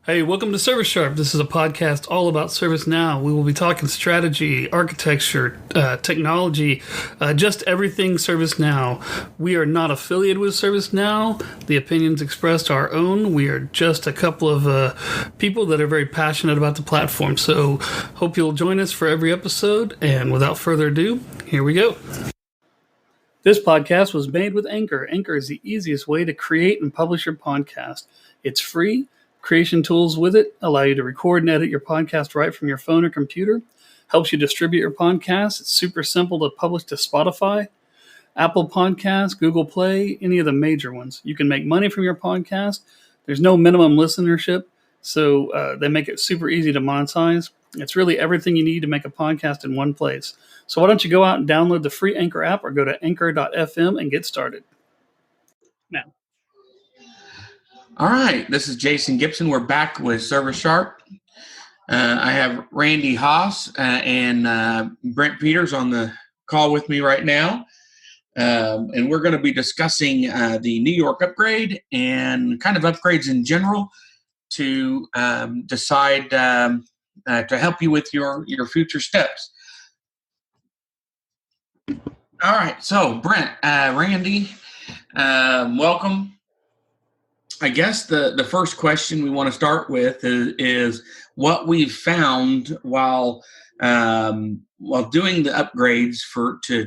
Hey, welcome to Service Sharp. This is a podcast all about ServiceNow. We will be talking strategy, architecture, technology, just everything ServiceNow. We are not affiliated with ServiceNow. The opinions expressed are our own. We are just a couple of people that are very passionate about the platform. So hope you'll join us for every episode. And without further ado, here we go. This podcast was made with Anchor. Anchor is the easiest way to create and publish your podcast. It's free. Creation tools with it allow you to record and edit your podcast right from your phone or computer. Helps you distribute your podcast. It's super simple to publish to Spotify, Apple Podcasts, Google Play, any of the major ones. You can make money from your podcast. There's no minimum listenership, so they make it super easy to monetize. It's really everything you need to make a podcast in one place. So why don't you go out and download the free Anchor app or go to anchor.fm and get started. Now. All right, this is Jason Gibson. We're back with Service Sharp. I have Randy Haas and Brent Peters on the call with me right now. And we're going to be discussing the New York upgrade and kind of upgrades in general to decide to help you with your future steps. All right, so Brent, Randy, welcome. I guess the first question we want to start with is what we've found while doing the upgrades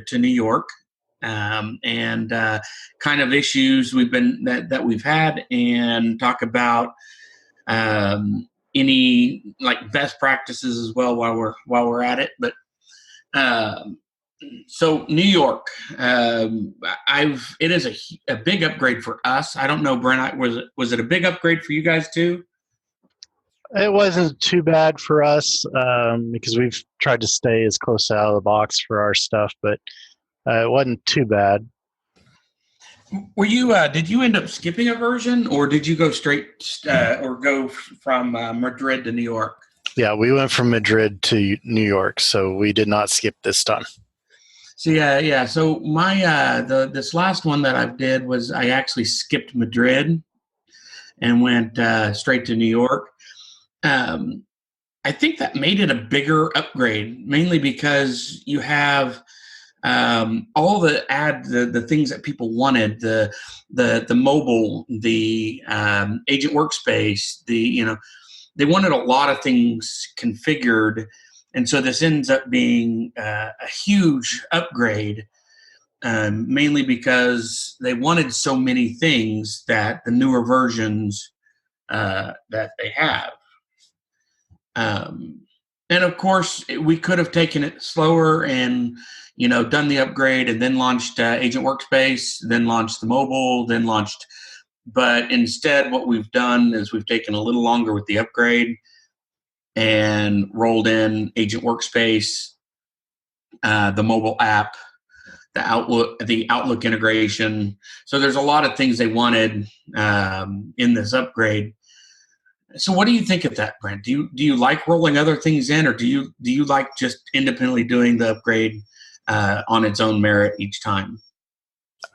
to New York, and kind of issues that we've had, and talk about any like best practices as well while we're at it. But so New York, it is a big upgrade for us. I don't know, Brent, was it a big upgrade for you guys too? It wasn't too bad for us because we've tried to stay as close out of the box for our stuff, but it wasn't too bad. Were you? Did you end up skipping a version, or did you go straight or go from Madrid to New York? Yeah, we went from Madrid to New York, so we did not skip this time. So yeah. So my this last one that I did was I actually skipped Madrid and went straight to New York. I think that made it a bigger upgrade, mainly because you have all the things that people wanted, the mobile, the agent workspace, they wanted a lot of things configured. And so this ends up being a huge upgrade, mainly because they wanted so many things that the newer versions that they have. And of course, we could have taken it slower and, done the upgrade and then launched Agent Workspace, then launched the mobile, then launched. But instead, what we've done is we've taken a little longer with the upgrade and rolled in Agent Workspace, the mobile app, the Outlook integration. So there's a lot of things they wanted in this upgrade. So what do you think of that, Brent? Do you like rolling other things in, or do you like just independently doing the upgrade on its own merit each time?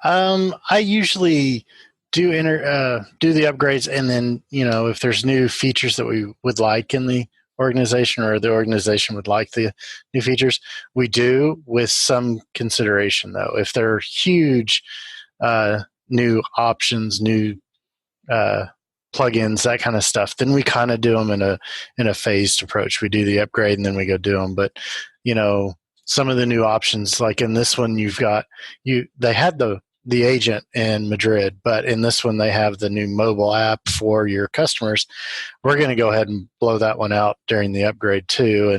I usually do the upgrades, and then if there's new features that we would like in the organization, or the organization would like the new features, we do, with some consideration though. If they're huge new options, new plugins, that kind of stuff, then we kind of do them in a phased approach. We do the upgrade and then we go do them. But some of the new options, like in this one, they had the agent in Madrid, but in this one they have the new mobile app for your customers. We're going to go ahead and blow that one out during the upgrade too,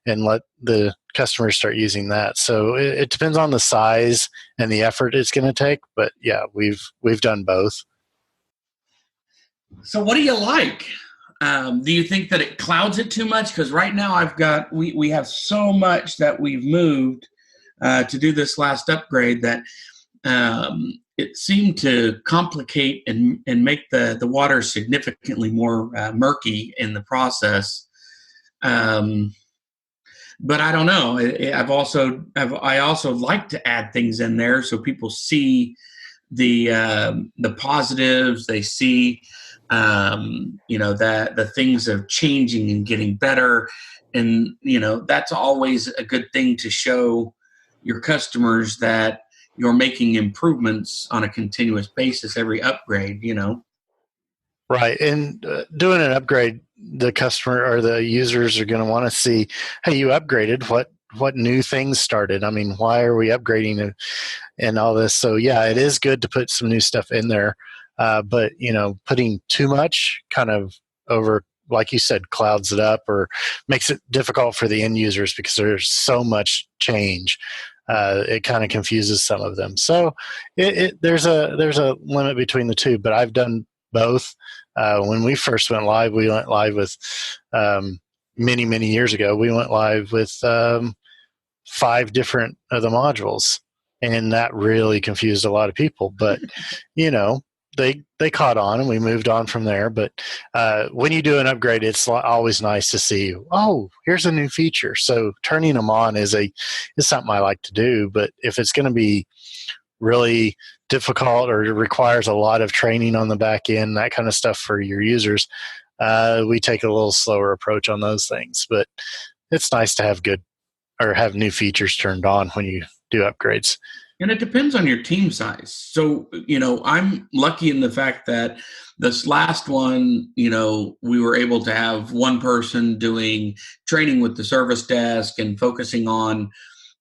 and let the customers start using that. So it depends on the size and the effort it's going to take. But yeah, we've done both. So what do you like? Do you think that it clouds it too much? Because right now we have so much that we've moved to do this last upgrade that it seemed to complicate and make the water significantly more murky in the process. But I don't know. I also like to add things in there so people see the positives. They see that the things are changing and getting better. And, that's always a good thing to show your customers that you're making improvements on a continuous basis every upgrade. Right. And doing an upgrade, the customer or the users are going to want to see, hey, you upgraded. What new things started? I mean, why are we upgrading and all this? So yeah, it is good to put some new stuff in there. But putting too much kind of over, like you said, clouds it up or makes it difficult for the end users because there's so much change. It kind of confuses some of them. So there's a limit between the two. But I've done both. When we first went live with many years ago. We went live with 5 different of the modules, and that really confused a lot of people. But they caught on, and we moved on from there. But when you do an upgrade, it's always nice to see, oh, here's a new feature. So turning them on is something I like to do. But if it's going to be really difficult or it requires a lot of training on the back end, that kind of stuff for your users, we take a little slower approach on those things. But it's nice to have new features turned on when you do upgrades. And it depends on your team size. So, I'm lucky in the fact that this last one, we were able to have one person doing training with the service desk and focusing on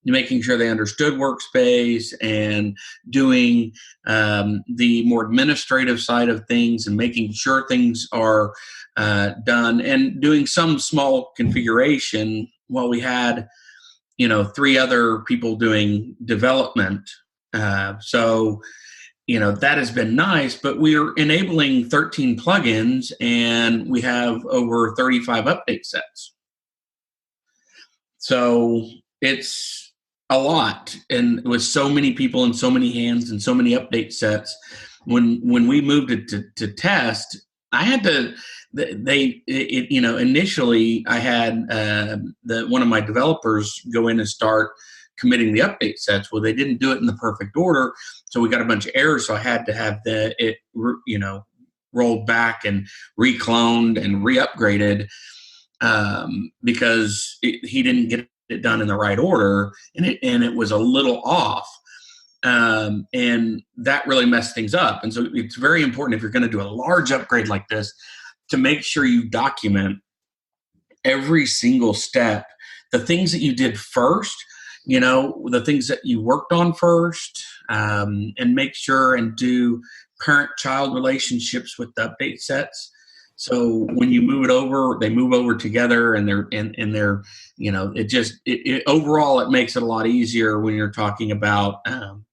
making sure they understood workspace and doing the more administrative side of things and making sure things are done and doing some small configuration while we had 3 other people doing development. So that has been nice, but we're enabling 13 plugins and we have over 35 update sets. So it's a lot. And with so many people and so many hands and so many update sets, when we moved it to test, I had to, initially I had one of my developers go in and start committing the update sets. Well, they didn't do it in the perfect order. So we got a bunch of errors. So I had to have it rolled back and recloned and re-upgraded because he didn't get it done in the right order. And it was a little off. And that really messed things up. And so it's very important if you're going to do a large upgrade like this to make sure you document every single step, the things that you did first, the things that you worked on first, and make sure and do parent-child relationships with the update sets. So when you move it over, they move over together, and they're overall it makes it a lot easier when you're talking about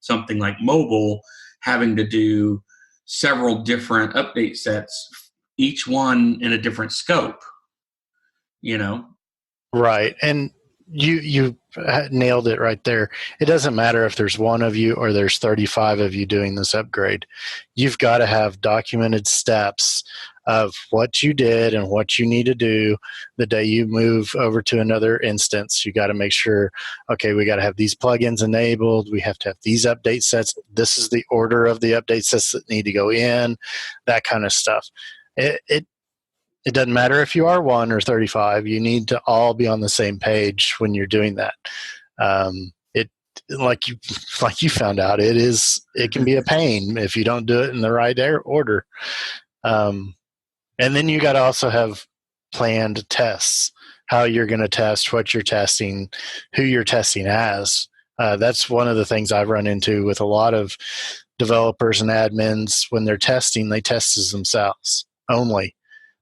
something like mobile, having to do several different update sets, each one in a different scope. Right, and you nailed it right there. It doesn't matter if there's one of you or there's 35 of you doing this upgrade. You've got to have documented steps of what you did and what you need to do the day you move over to another instance. You got to make sure, okay, we got to have these plugins enabled. We have to have these update sets. This is the order of the update sets that need to go in, that kind of stuff. It doesn't matter if you are 1 or 35. You need to all be on the same page when you're doing that. Like you found out, it can be a pain if you don't do it in the right order. And then you got to also have planned tests, how you're going to test, what you're testing, who you're testing as. That's one of the things I've run into with a lot of developers and admins. When they're testing, they test as themselves only.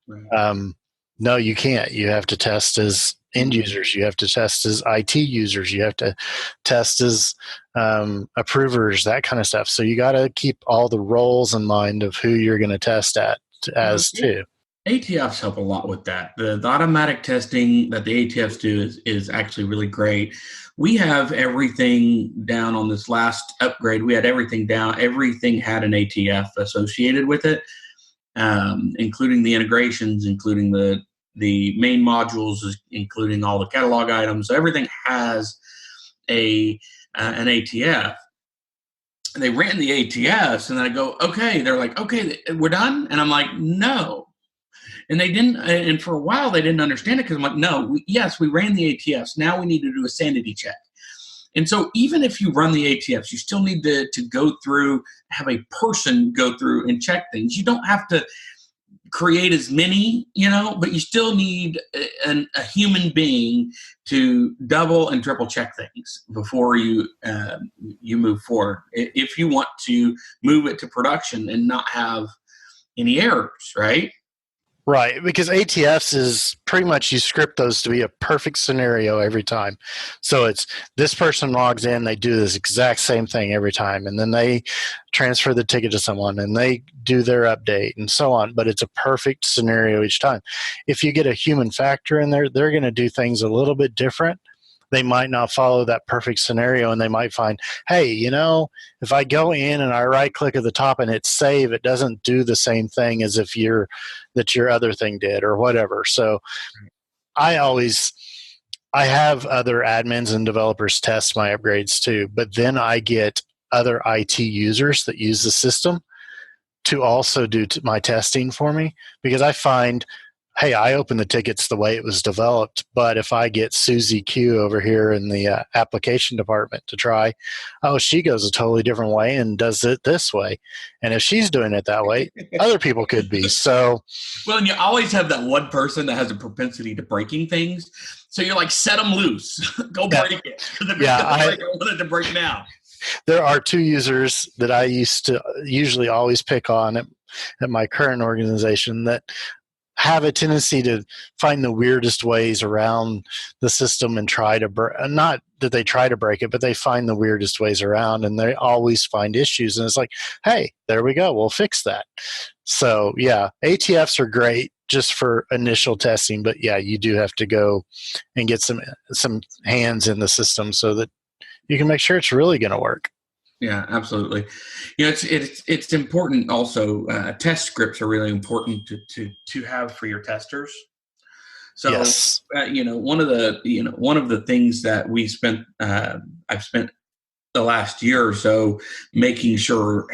Right. No, you can't. You have to test as end users. You have to test as IT users. You have to test as approvers, that kind of stuff. So you got to keep all the roles in mind of who you're going to test as too. ATFs help a lot with that. The automatic testing that the ATFs do is actually really great. We have everything down on this last upgrade. We had everything down. Everything had an ATF associated with it, including the integrations, including the main modules, including all the catalog items. So everything has an ATF. they ran the ATS, and I go, okay. They're like, okay, we're done. And I'm like, no. And they didn't, and for a while they didn't understand it because I'm like, no, yes, we ran the ATS. Now we need to do a sanity check. And so even if you run the ATFs, you still need to go through, have a person go through and check things. You don't have to create as many, but you still need a human being to double and triple check things before you move forward. If you want to move it to production and not have any errors, right? Right, because ATFs is pretty much you script those to be a perfect scenario every time. So it's this person logs in, they do this exact same thing every time, and then they transfer the ticket to someone and they do their update and so on. But it's a perfect scenario each time. If you get a human factor in there, they're going to do things a little bit different. They might not follow that perfect scenario, and they might find, hey, if I go in and I right click at the top and hit save, it doesn't do the same thing as if your other thing did or whatever. So I have other admins and developers test my upgrades too, but then I get other IT users that use the system to also do my testing for me, because I find, hey, I open the tickets the way it was developed, but if I get Susie Q over here in the application department to try, she goes a totally different way and does it this way. And if she's doing it that way, other people could be. So, well, and you always have that one person that has a propensity to breaking things. So you're like, set them loose. Go break it. I want it to break now. There are two users that I used to usually always pick on at my current organization that have a tendency to find the weirdest ways around the system and try to not that they try to break it, but they find the weirdest ways around, and they always find issues. And it's like, hey, there we go. We'll fix that. So yeah, ATFs are great just for initial testing, but yeah, you do have to go and get some hands in the system so that you can make sure it's really going to work. Yeah, absolutely. It's important also. Test scripts are really important to have for your testers. So, yes. One of the things that I've spent the last year or so making sure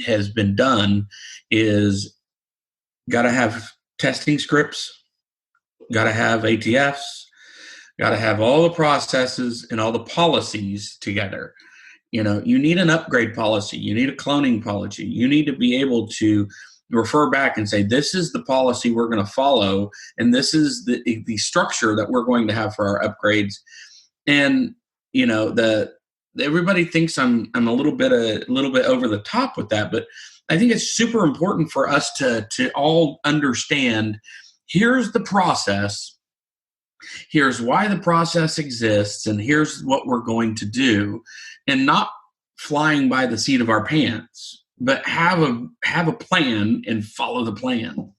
has been done is got to have testing scripts, got to have ATFs, got to have all the processes and all the policies together. You need an upgrade policy. You need a cloning policy. You need to be able to refer back and say, this is the policy we're going to follow, and this is the structure that we're going to have for our upgrades. And everybody thinks I'm a little bit over the top with that, but I think it's super important for us to all understand. Here's the process. Here's why the process exists, and here's what we're going to do, and not flying by the seat of our pants, but have a plan and follow the plan.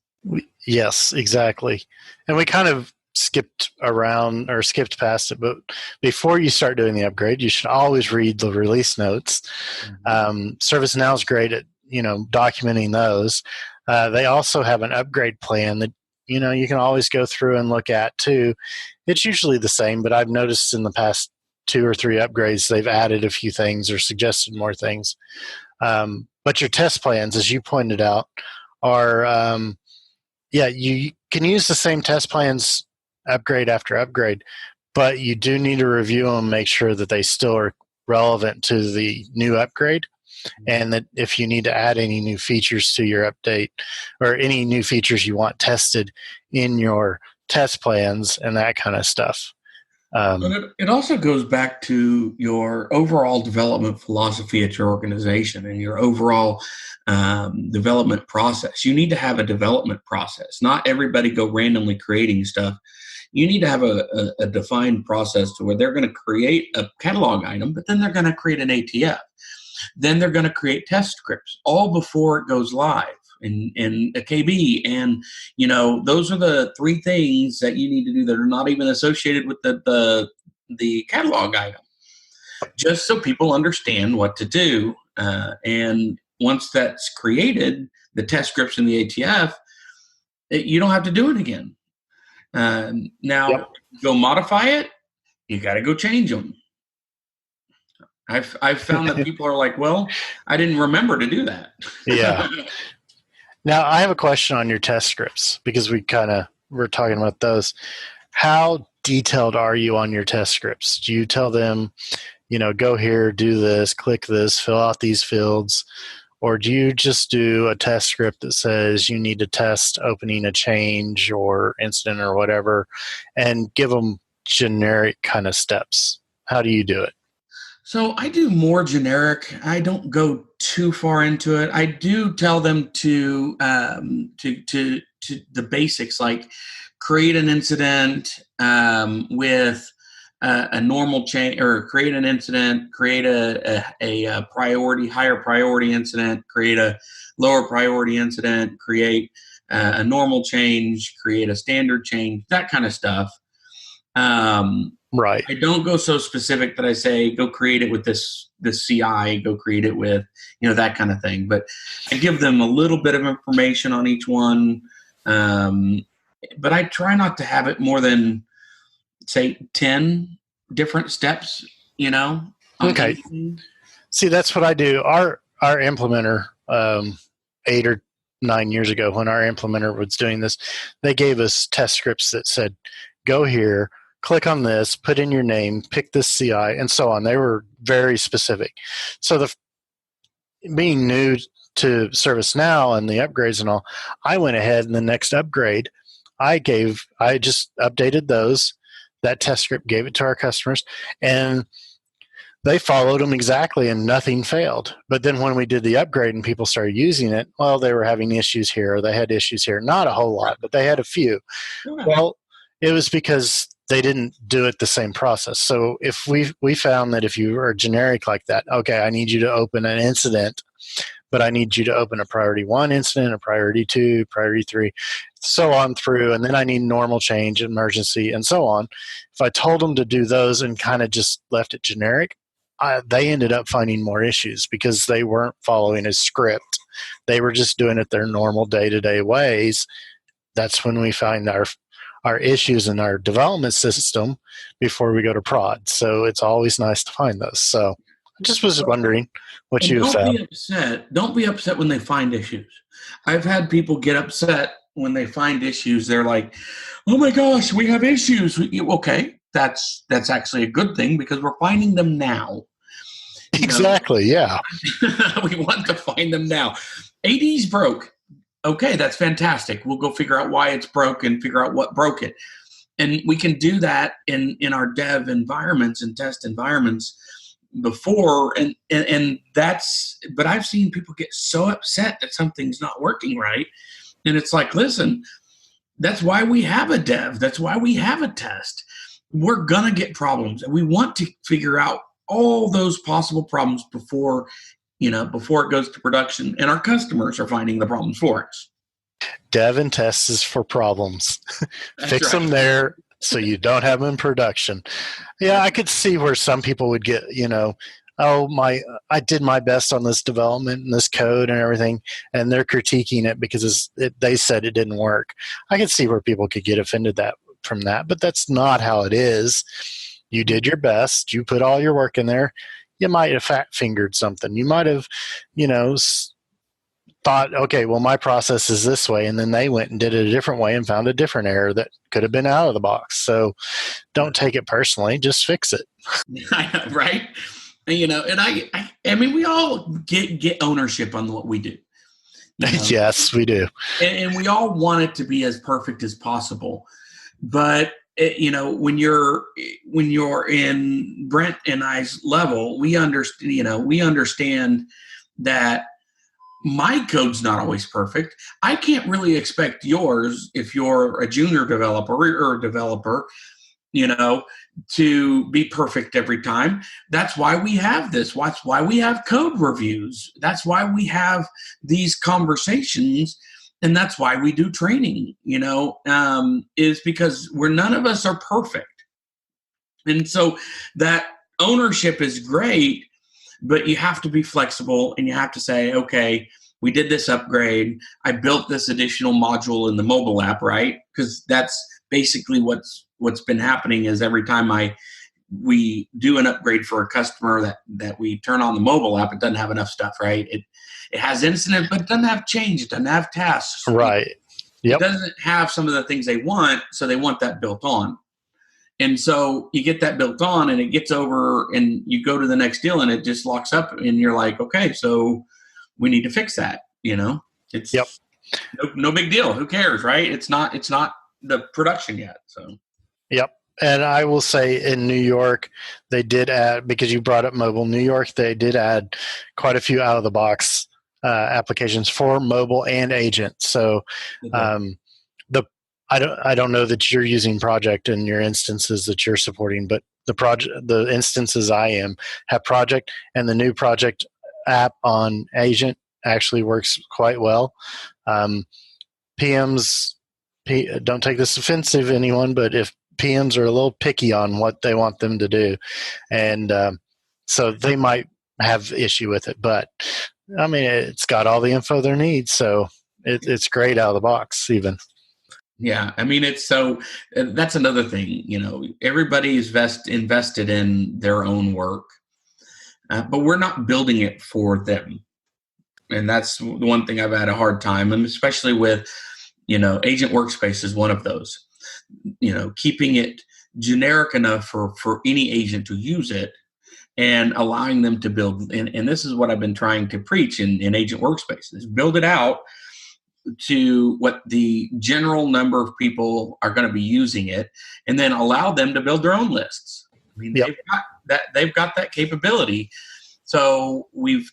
Yes, exactly. And we kind of skipped past it, but before you start doing the upgrade, you should always read the release notes. ServiceNow is great at documenting those. They also have an upgrade plan that you can always go through and look at too. It's usually the same, but I've noticed in the past 2 or 3 upgrades they've added a few things or suggested more things. But your test plans, as you pointed out, are you can use the same test plans upgrade after upgrade, but you do need to review them, make sure that they still are relevant to the new upgrade, and that if you need to add any new features to your update or any new features you want tested in your test plans and that kind of stuff. But it also goes back to your overall development philosophy at your organization and your overall development process. You need to have a development process. Not everybody go randomly creating stuff. You need to have a defined process to where they're going to create a catalog item, but then they're going to create an ATF. Then they're going to create test scripts all before it goes live in a KB. And, those are the 3 things that you need to do that are not even associated with the catalog item, just so people understand what to do. And once that's created, the test scripts in the ATF, you don't have to do it again. Now, Go modify it, you got to go change them. I've found that people are like, well, I didn't remember to do that. Yeah. Now, I have a question on your test scripts because we're talking about those. How detailed are you on your test scripts? Do you tell them, go here, do this, click this, fill out these fields? Or do you just do a test script that says you need to test opening a change or incident or whatever and give them generic kind of steps? How do you do it? So I do more generic. I don't go too far into it. I do tell them to the basics, like create an incident with a normal change, or create an incident, create a priority, higher priority incident, create a lower priority incident, create a normal change, create a standard change, that kind of stuff. Right. I don't go so specific that I say go create it with this CI, go create it with that kind of thing. But I give them a little bit of information on each one. But I try not to have it more than, say, 10 different steps. Okay. Anything. See, that's what I do. Our implementer, 8 or 9 years ago, when our implementer was doing this, they gave us test scripts that said, go here, click on this, put in your name, pick this CI, and so on. They were very specific. So being new to ServiceNow and the upgrades and all, I went ahead and the next upgrade, I just updated that test script, gave it to our customers, and they followed them exactly and nothing failed. But then when we did the upgrade and people started using it, well, they were having issues here, or they had issues here. Not a whole lot, but they had a few. Okay. Well, it was because they didn't do it the same process. So if we found that if you are generic like that, okay, I need you to open an incident, but I need you to open a priority 1 incident, a priority 2, priority 3, so on through, and then I need normal change, emergency, and so on. If I told them to do those and kind of just left it generic, they ended up finding more issues because they weren't following a script. They were just doing it their normal day-to-day ways. That's when we find our issues in our development system before we go to prod. So it's always nice to find those. So I just was wondering what you found. Don't be upset when they find issues. I've had people get upset when they find issues. They're like, oh my gosh, we have issues. Okay, that's actually a good thing because we're finding them now. Exactly, yeah. We want to find them now. AD's broke. Okay, that's fantastic. We'll go figure out why it's broke and figure out what broke it. And we can do that in our dev environments and test environments before. And that's, but I've seen people get so upset that something's not working right. And it's like, listen, that's why we have a dev. That's why we have a test. We're going to get problems. And we want to figure out all those possible problems before it goes to production, and our customers are finding the problems for us. Dev and test is for problems. Fix them there so you don't have them in production. Yeah, I could see where some people would get, I did my best on this development and this code and everything, and they're critiquing it because they said it didn't work. I could see where people could get offended from that, but that's not how it is. You did your best. You put all your work in there. You might have fat-fingered something. You might have, thought, okay, well, my process is this way, and then they went and did it a different way and found a different error that could have been out of the box. So don't take it personally. Just fix it. Right? And I mean, we all get ownership on what we do. Yes, we do. And we all want it to be as perfect as possible. But when you're in Brent and I's level, we understand that my code's not always perfect. I can't really expect yours, if you're a junior developer or a developer, to be perfect every time. That's why we have this. That's why we have code reviews. That's why we have these conversations. And that's why we do training, is because none of us are perfect. And so that ownership is great, but you have to be flexible and you have to say, okay, we did this upgrade. I built this additional module in the mobile app, right? Because that's basically what's been happening is every time I we do an upgrade for a customer that we turn on the mobile app, it doesn't have enough stuff, right? It has incident, but it doesn't have change. It doesn't have tasks. Right. It doesn't have some of the things they want, so they want that built on. And so you get that built on, and it gets over, and you go to the next deal, and it just locks up, and you're like, okay, so we need to fix that. It's no big deal. Who cares, right? It's not the production yet. So. Yep. And I will say in New York, they did add, because you brought up mobile, New York, they did add quite a few out of the box applications for mobile and agent. So I don't know that you're using project in your instances that you're supporting, but the instances I am have project, and the new project app on agent actually works quite well. PMs, don't take this offensive, anyone, but if PMs are a little picky on what they want them to do, and so they might have issue with it, but I mean, it's got all the info they need, so it's great out of the box even. Yeah, I mean, it's so that's another thing. Everybody's invested in their own work, but we're not building it for them, and that's the one thing I've had a hard time, and especially with Agent Workspace is one of those. Keeping it generic enough for any agent to use it, and allowing them to build. And this is what I've been trying to preach in Agent Workspace: is build it out to what the general number of people are going to be using it, and then allow them to build their own lists. I mean, they've got that capability. So we've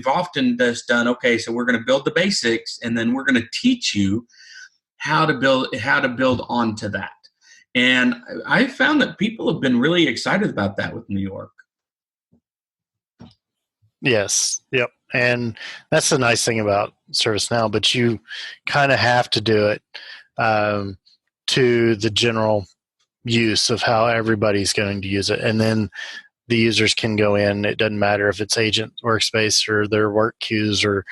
often just done, okay, so we're going to build the basics, and then we're going to teach you how to build onto that. And I found that people have been really excited about that with New York. Yes. Yep. And that's the nice thing about ServiceNow, but you kind of have to do it to the general use of how everybody's going to use it. And then the users can go in. It doesn't matter if it's Agent Workspace or their work queues or,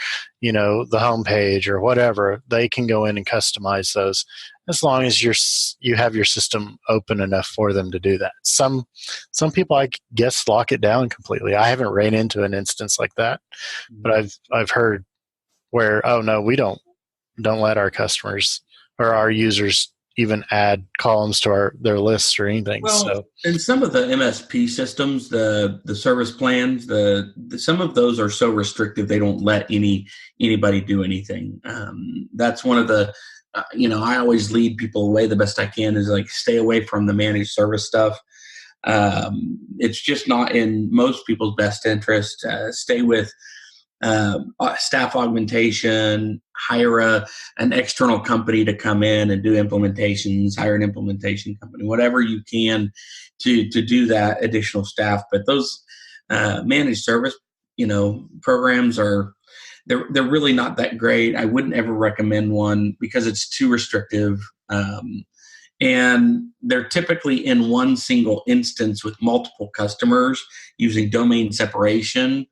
the homepage or whatever. They can go in and customize those as long as you have your system open enough for them to do that. Some people, I guess, lock it down completely. I haven't ran into an instance like that, but I've heard where, oh no, we don't let our customers or our users even add columns to their lists or anything. Well, so, and some of the MSP systems, the service plans, some of those are so restrictive they don't let anybody do anything. That's one of the I always lead people away the best I can, is like, stay away from the managed service stuff. It's just not in most people's best interest. Stay with staff augmentation, hire an external company to come in and do implementations, hire an implementation company, whatever you can to do that additional staff. But those managed service, programs they're really not that great. I wouldn't ever recommend one because it's too restrictive. And they're typically in one single instance with multiple customers using domain separation.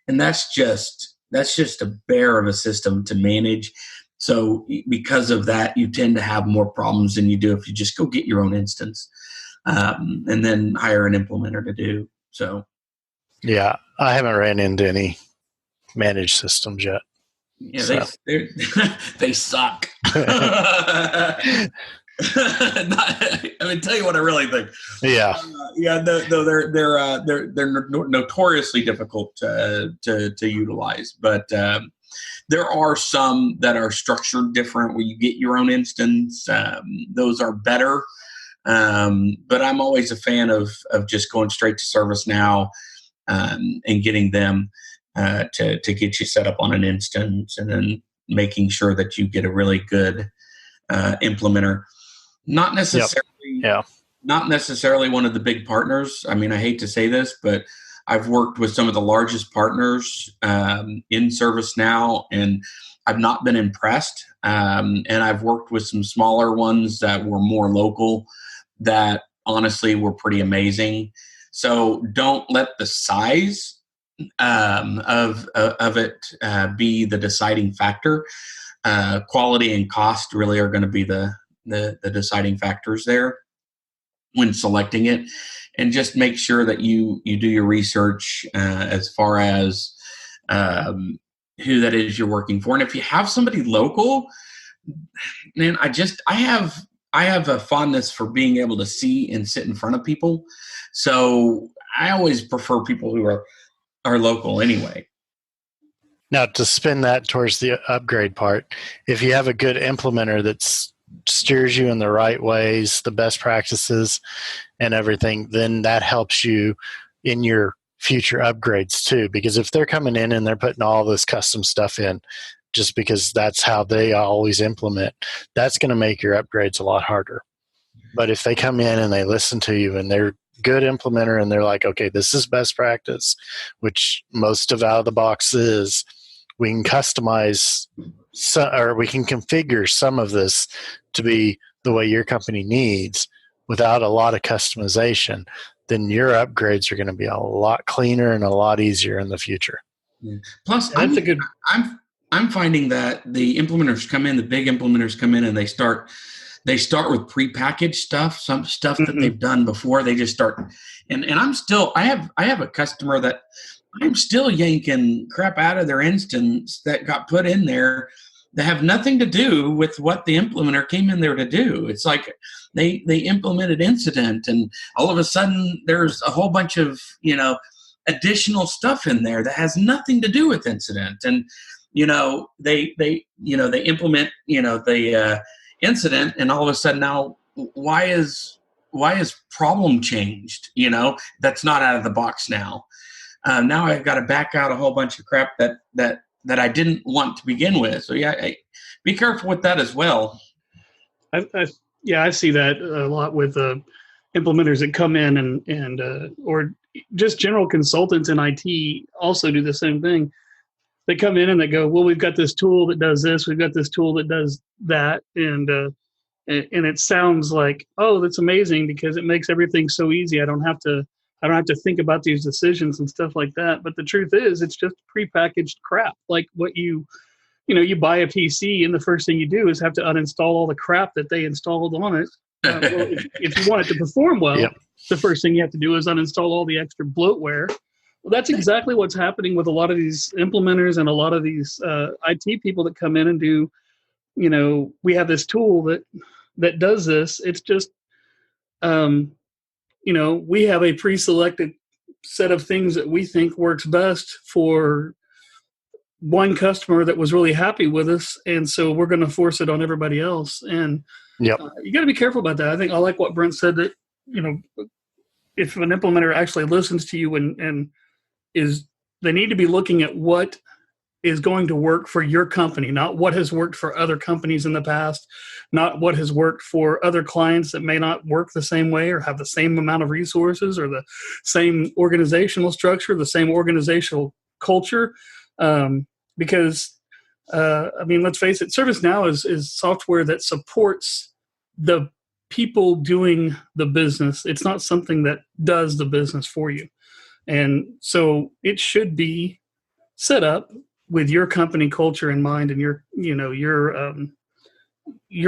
And that's just a bear of a system to manage. So because of that, you tend to have more problems than you do if you just go get your own instance and then hire an implementer to do. So, yeah, I haven't ran into any managed systems yet. Yeah, so. They suck. Tell you what I really think. Yeah, they're notoriously difficult to utilize, but there are some that are structured different where you get your own instance. Those are better, but I'm always a fan of just going straight to ServiceNow and getting them to get you set up on an instance, and then making sure that you get a really good implementer. Not necessarily, not necessarily one of the big partners. I mean, I hate to say this, but I've worked with some of the largest partners in ServiceNow, and I've not been impressed. And I've worked with some smaller ones that were more local that honestly were pretty amazing. So don't let the size of it be the deciding factor. Quality and cost really are going to be the deciding factors there. when selecting it, and just make sure that you do your research as far as who that is you're working for. And if you have somebody local, man, I have a fondness for being able to see and sit in front of people. So I always prefer people who are local anyway. Now, to spin that towards the upgrade part, if you have a good implementer that steers you in the right ways, the best practices and everything, then that helps you in your future upgrades too. Because if they're coming in and they're putting all this custom stuff in just because that's how they always implement, that's going to make your upgrades a lot harder. But if they come in and they listen to you and they're good implementer and they're like, okay, this is best practice, which most of out of the box is, we can customize or we can configure some of this to be the way your company needs without a lot of customization, then your upgrades are going to be a lot cleaner and a lot easier in the future. Yeah. Plus, I'm finding that the implementers come in, the big implementers come in, and they start with prepackaged stuff, some stuff that they've done before. They just start, and I have a customer that I'm still yanking crap out of their instance that got put in there that have nothing to do with what the implementer came in there to do. It's like they implemented incident, and all of a sudden there's a whole bunch of additional stuff in there that has nothing to do with incident. And they implement the incident, and all of a sudden now why is problem changed? That's not out of the box now. Now I've got to back out a whole bunch of crap that I didn't want to begin with. So be careful with that as well. I see that a lot with implementers that come in and or just general consultants in IT also do the same thing. They come in and they go, well, we've got this tool that does this, we've got this tool that does that, and it sounds like, oh, that's amazing because it makes everything so easy. I don't have to think about these decisions and stuff like that. But the truth is, it's just prepackaged crap. Like what you buy a PC and the first thing you do is have to uninstall all the crap that they installed on it. Well, if you want it to perform well, yep, the first thing you have to do is uninstall all the extra bloatware. Well, that's exactly what's happening with a lot of these implementers and a lot of these IT people that come in and do, we have this tool that does this. It's just, we have a pre-selected set of things that we think works best for one customer that was really happy with us. And so we're going to force it on everybody else. And you got to be careful about that. I think I like what Brent said, that, if an implementer actually listens to you and they need to be looking at what is going to work for your company, not what has worked for other companies in the past, not what has worked for other clients that may not work the same way or have the same amount of resources or the same organizational structure, the same organizational culture. Because, let's face it, ServiceNow is software that supports the people doing the business. It's not something that does the business for you. And so it should be set up with your company culture in mind and your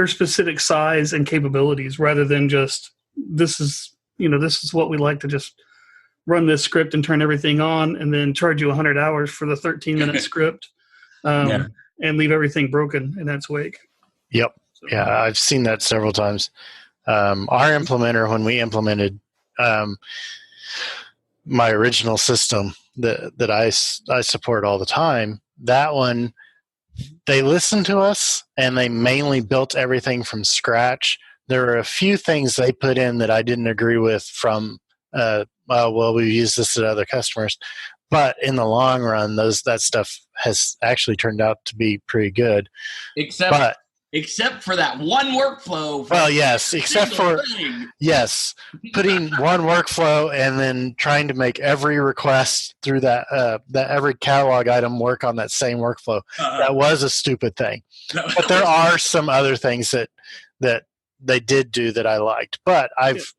specific size and capabilities, rather than just this is what we like to just run this script and turn everything on and then charge you 100 hours for the 13-minute script and leave everything broken in its wake. Yep. So, yeah, I've seen that several times. Our implementer, when we implemented my original system that I support all the time, that one, they listened to us and they mainly built everything from scratch. There are a few things they put in that I didn't agree with from, we've used this at other customers. But in the long run, that stuff has actually turned out to be pretty good. Except for that one workflow. Well, yes, putting one workflow and then trying to make every request through that every catalog item work on that same workflow. That was a stupid thing. But there are some other things that they did do that I liked. But I've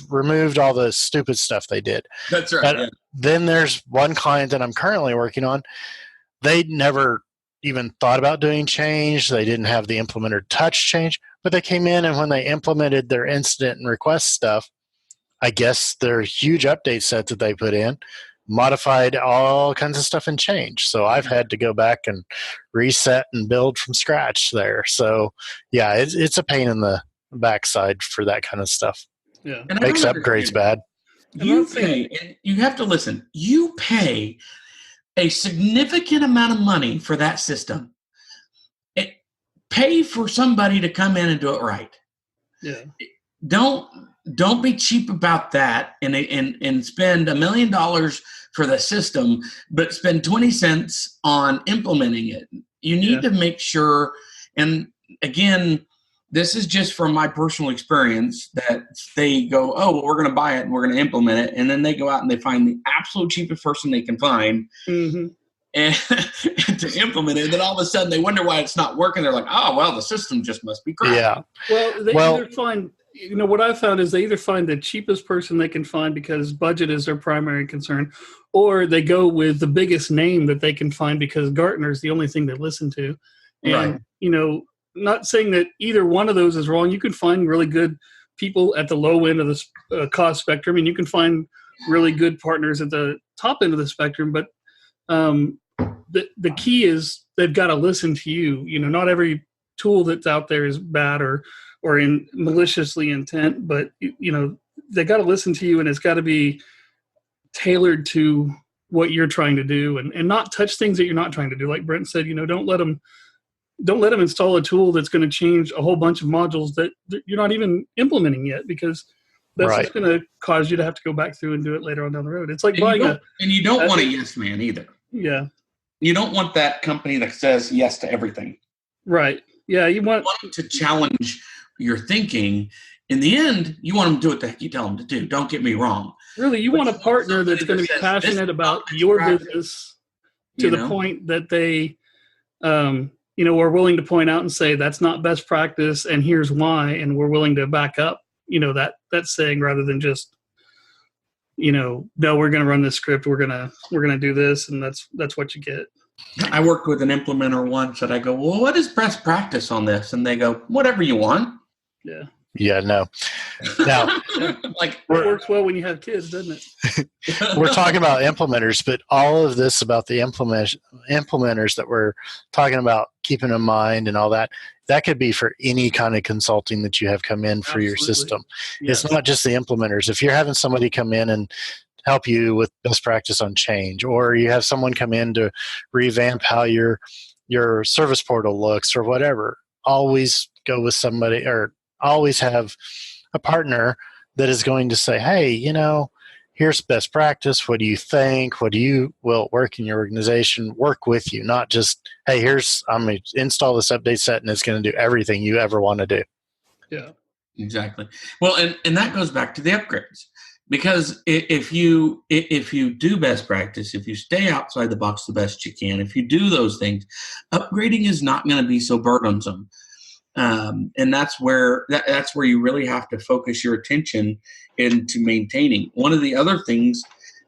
removed all the stupid stuff they did. That's right. Then there's one client that I'm currently working on. They never even thought about doing change. They didn't have the implementer touch change, but they came in, and when they implemented their incident and request stuff, I guess their huge update set that they put in modified all kinds of stuff and change. So I've had to go back and reset and build from scratch there. So yeah, it's a pain in the backside for that kind of stuff. Yeah. And makes upgrades bad. You pay, and you have to listen, you pay a significant amount of money for that system. Pay for somebody to come in and do it right. Yeah. Don't be cheap about that and spend $1 million for the system, but spend 20 cents on implementing it. You need to make sure, and again, this is just from my personal experience, that they go, oh, well, we're going to buy it and we're going to implement it. And then they go out and they find the absolute cheapest person they can find and to implement it. And then all of a sudden they wonder why it's not working. They're like, oh, well, the system just must be crap. Yeah. Well, they either find, what I've found is they either find the cheapest person they can find because budget is their primary concern, or they go with the biggest name that they can find because Gartner is the only thing they listen to. And, not saying that either one of those is wrong. You can find really good people at the low end of the cost spectrum, and you can find really good partners at the top end of the spectrum. But the key is they've got to listen to you. Not every tool that's out there is bad or in maliciously intent, but they got to listen to you, and it's got to be tailored to what you're trying to do, and not touch things that you're not trying to do. Like Brent said, don't let them install a tool that's going to change a whole bunch of modules that you're not even implementing yet, because that's just going to cause you to have to go back through and do it later on down the road. It's like buying and you don't want a yes man either. Yeah. You don't want that company that says yes to everything. Right. Yeah. You want to challenge your thinking. In the end, you want them to do what the heck you tell them to do. Don't get me wrong. Really, you want a partner that's going to be passionate about your business to the point that they, are willing to point out and say that's not best practice, and here's why, and we're willing to back up, that saying, rather than just, no, we're going to run this script, we're going to do this, and that's what you get. I worked with an implementer once that I go, well, what is best practice on this? And they go, whatever you want. Yeah. Yeah, no. Now, it works well when you have kids, doesn't it? We're talking about implementers, but all of this about the implementers that we're talking about, keeping in mind and all that could be for any kind of consulting that you have come in for your system. Yes. It's not just the implementers. If you're having somebody come in and help you with best practice on change, or you have someone come in to revamp how your service portal looks or whatever, always go with somebody, or always have a partner that is going to say, hey, here's best practice. What do you think? Will work in your organization? Work with you, not just, hey, I'm going to install this update set and it's going to do everything you ever want to do. Yeah, exactly. Well, and that goes back to the upgrades, because if you do best practice, if you stay outside the box the best you can, if you do those things, upgrading is not going to be so burdensome. And that's where you really have to focus your attention into maintaining. One of the other things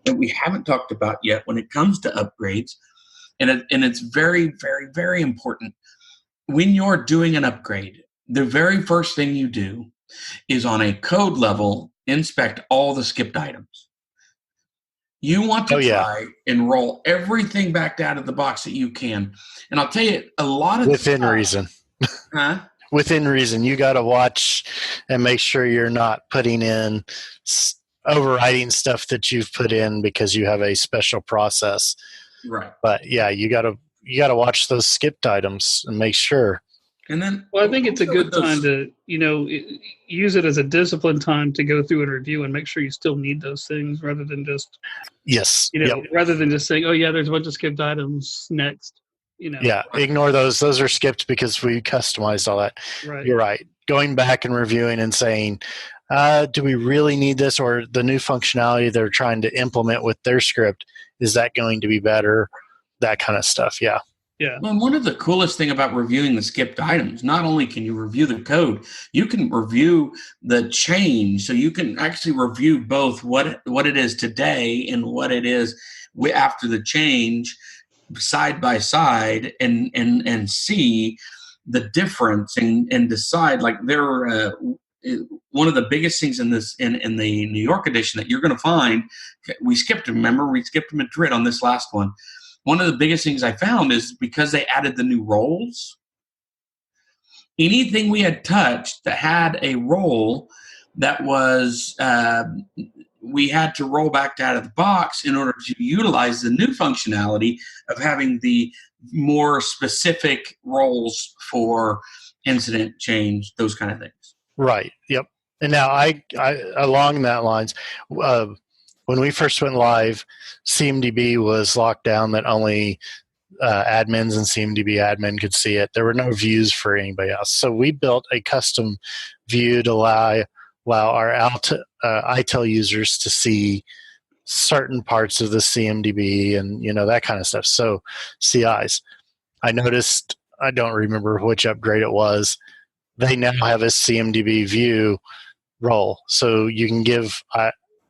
that we haven't talked about yet when it comes to upgrades, and it's very, very, very important, when you're doing an upgrade, the very first thing you do is, on a code level, inspect all the skipped items. You want to try and roll everything back out of the box that you can. And I'll tell you, a lot of within reason. Huh? Within reason, you got to watch and make sure you're not putting in overriding stuff that you've put in because you have a special process. Right. But yeah, you got to watch those skipped items and make sure. And then, I think it's a good time to, use it as a disciplined time to go through and review and make sure you still need those things, rather than just, rather than just saying, oh yeah, there's a bunch of skipped items next. Yeah, ignore those. Those are skipped because we customized all that. Right. You're right. Going back and reviewing and saying, do we really need this, or the new functionality they're trying to implement with their script, is that going to be better? That kind of stuff. Yeah. Yeah. Well, one of the coolest thing about reviewing the skipped items, not only can you review the code, you can review the change. So you can actually review both what it is today and what it is after the change. side by side and see the difference and decide, like, one of the biggest things in the New York edition that you're going to find. We skipped Madrid on this last one. One of the biggest things I found is because they added the new roles. Anything we had touched that had a role that was we had to roll back out of the box in order to utilize the new functionality of having the more specific roles for incident change, those kind of things. Right. Yep. And now I along that lines, when we first went live, CMDB was locked down that only admins and CMDB admin could see it. There were no views for anybody else. So we built a custom view to allow our ITIL users to see certain parts of the CMDB and, that kind of stuff. So CIs. I noticed, I don't remember which upgrade it was, they now have a CMDB view role. So you can give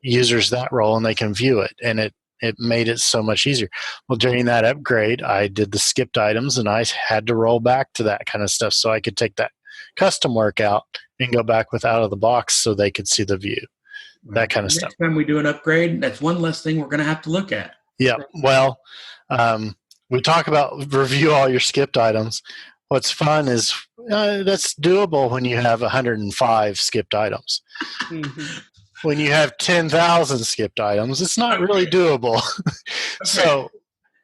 users that role and they can view it. And it made it so much easier. Well, during that upgrade, I did the skipped items and I had to roll back to that kind of stuff so I could take that custom work out and go back with out of the box so they could see the view. That kind of stuff. Next time we do an upgrade, that's one less thing we're going to have to look at. Yeah. Well, we talk about review all your skipped items. What's fun is that's doable when you have 105 skipped items. Mm-hmm. When you have 10,000 skipped items, it's not really doable. So,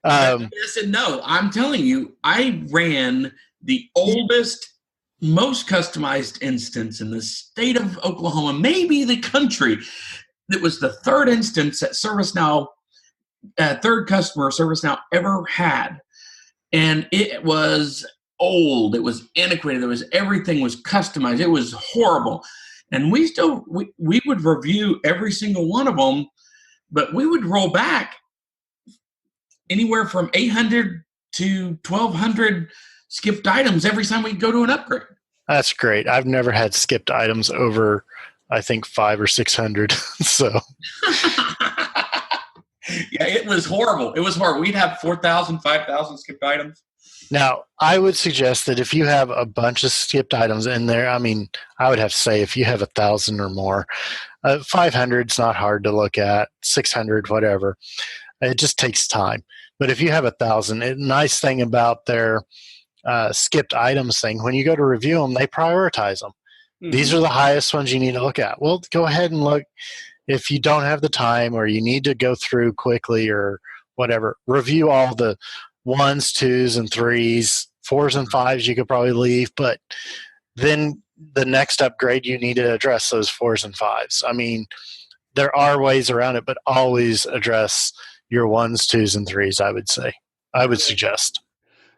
yes and no. I'm telling you, I ran the oldest, most customized instance in the state of Oklahoma, maybe the country. That was the third instance that ServiceNow, third customer ServiceNow ever had. And it was old. It was antiquated. Everything was customized. It was horrible. And we would review every single one of them, but we would roll back anywhere from 800 to 1,200 skipped items every time we go to an upgrade. That's great. I've never had skipped items over, I think, 500 or 600. So, yeah, it was horrible. It was horrible. We'd have 4,000, 5,000 skipped items. Now, I would suggest that if you have a bunch of skipped items in there, I would have to say if you have 1,000 or more, 500 is not hard to look at, 600, whatever. It just takes time. But if you have 1,000, the nice thing about their skipped items thing, when you go to review them, they prioritize them. Mm-hmm. These are the highest ones you need to look at. Well, go ahead and look. If you don't have the time or you need to go through quickly or whatever, review all the 1s, 2s, and 3s, 4s and 5s you could probably leave, but then the next upgrade you need to address those 4s and 5s. There are ways around it, but always address your 1s, 2s, and 3s, I would say. I would suggest.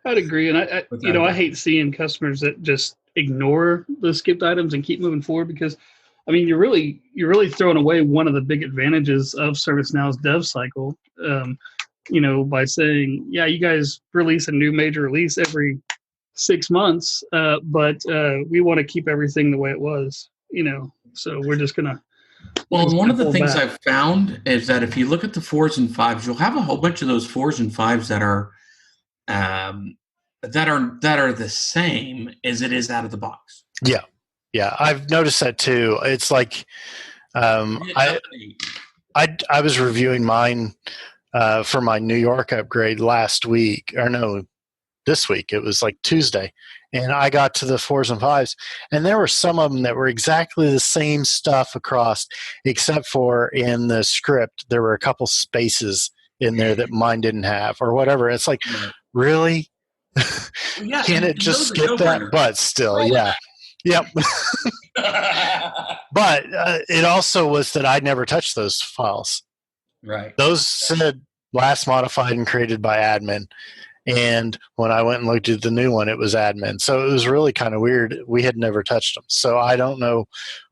I'd agree. And I hate seeing customers that just ignore the skipped items and keep moving forward because you're really throwing away one of the big advantages of ServiceNow's dev cycle. By saying, yeah, you guys release a new major release every 6 months, but we want to keep everything the way it was, so we're just going to. Well, one of the things I've found is that if you look at the 4s and 5s, you'll have a whole bunch of those 4s and 5s that are the same as it is out of the box. Yeah. Yeah. I've noticed that too. It's like, I was reviewing mine for my New York upgrade this week. It was like Tuesday. And I got to the 4s and 5s, and there were some of them that were exactly the same stuff across, except for in the script, there were a couple spaces in there that mine didn't have or whatever. It's like, really? Yeah, Can it just skip that? But still, yeah. Yep. But it also was that I never touched those files. Right. Those said last modified and created by admin. And when I went and looked at the new one, it was admin. So it was really kind of weird. We had never touched them. So I don't know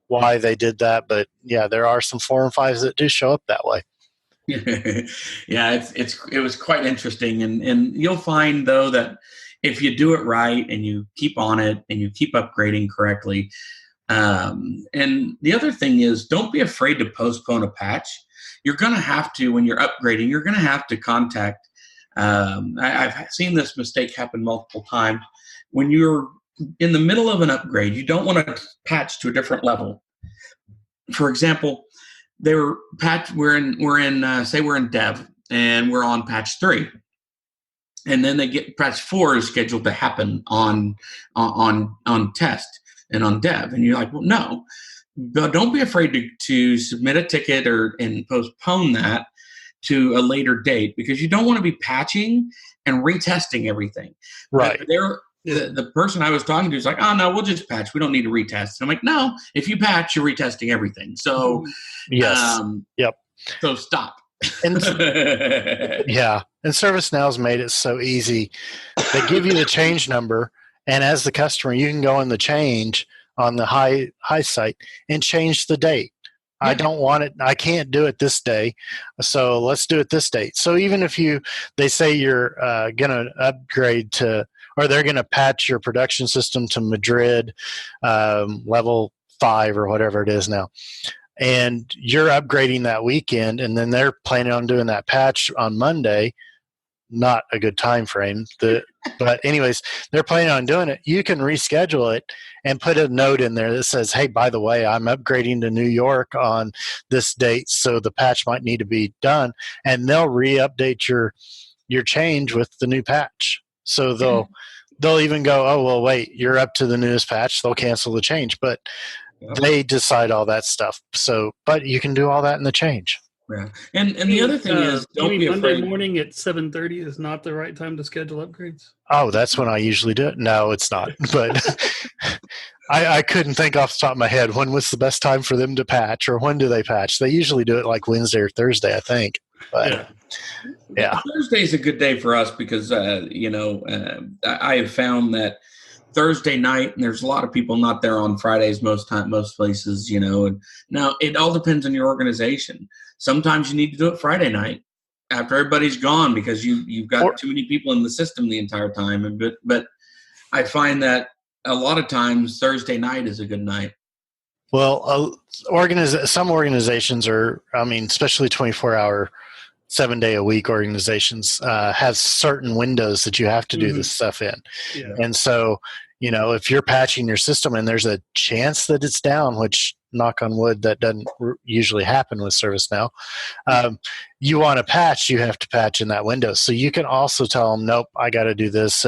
why they did that. But yeah, there are some 4 and 5s that do show up that way. Yeah, it was quite interesting. And you'll find, though, that if you do it right and you keep on it and you keep upgrading correctly. And the other thing is, don't be afraid to postpone a patch. You're going to have to, when you're upgrading, you're going to have to contact I've seen this mistake happen multiple times. When you're in the middle of an upgrade, you don't want to patch to a different level. For example, we're in say we're in dev and we're on patch 3. And then they get patch 4 is scheduled to happen on test and on dev. And you're like, well, no, but don't be afraid to submit a ticket and postpone that to a later date, because you don't want to be patching and retesting everything. Right. The person I was talking to is like, oh, no, we'll just patch. We don't need to retest. And I'm like, no, if you patch, you're retesting everything. So, yes. Yep. So stop. And, yeah. And ServiceNow's made it so easy. They give you the change number, and as the customer, you can go in the change on the high site and change the date. Yeah. I don't want it. I can't do it this day, so let's do it this date. So even if they say you're going to upgrade to, or they're going to patch your production system to Madrid level 5 or whatever it is now, and you're upgrading that weekend, and then they're planning on doing that patch on Monday, not a good time frame. But anyways, they're planning on doing it. You can reschedule it and put a note in there that says, hey, by the way, I'm upgrading to New York on this date, so the patch might need to be done. And they'll re-update your change with the new patch. So they'll even go, oh, well, wait, you're up to the newest patch. They'll cancel the change. But they decide all that stuff. So, but you can do all that in the change. Yeah. And the other thing is, don't be afraid. Monday morning at 7:30 is not the right time to schedule upgrades? Oh, that's when I usually do it. No, it's not. But I couldn't think off the top of my head when was the best time for them to patch, or when do they patch. They usually do it like Wednesday or Thursday, I think. But yeah. Thursday is a good day for us because, I have found that Thursday night, and there's a lot of people not there on Fridays most places, and now it all depends on your organization. Sometimes you need to do it Friday night after everybody's gone because you've got too many people in the system the entire time. But I find that a lot of times Thursday night is a good night. Well, some organizations especially 24-hour, 7-day-a-week organizations have certain windows that you have to do this stuff in. Yeah. And so, if you're patching your system and there's a chance that it's down, which, knock on wood, that doesn't usually happen with ServiceNow, you want to patch, you have to patch in that window. So you can also tell them, nope, I got to do this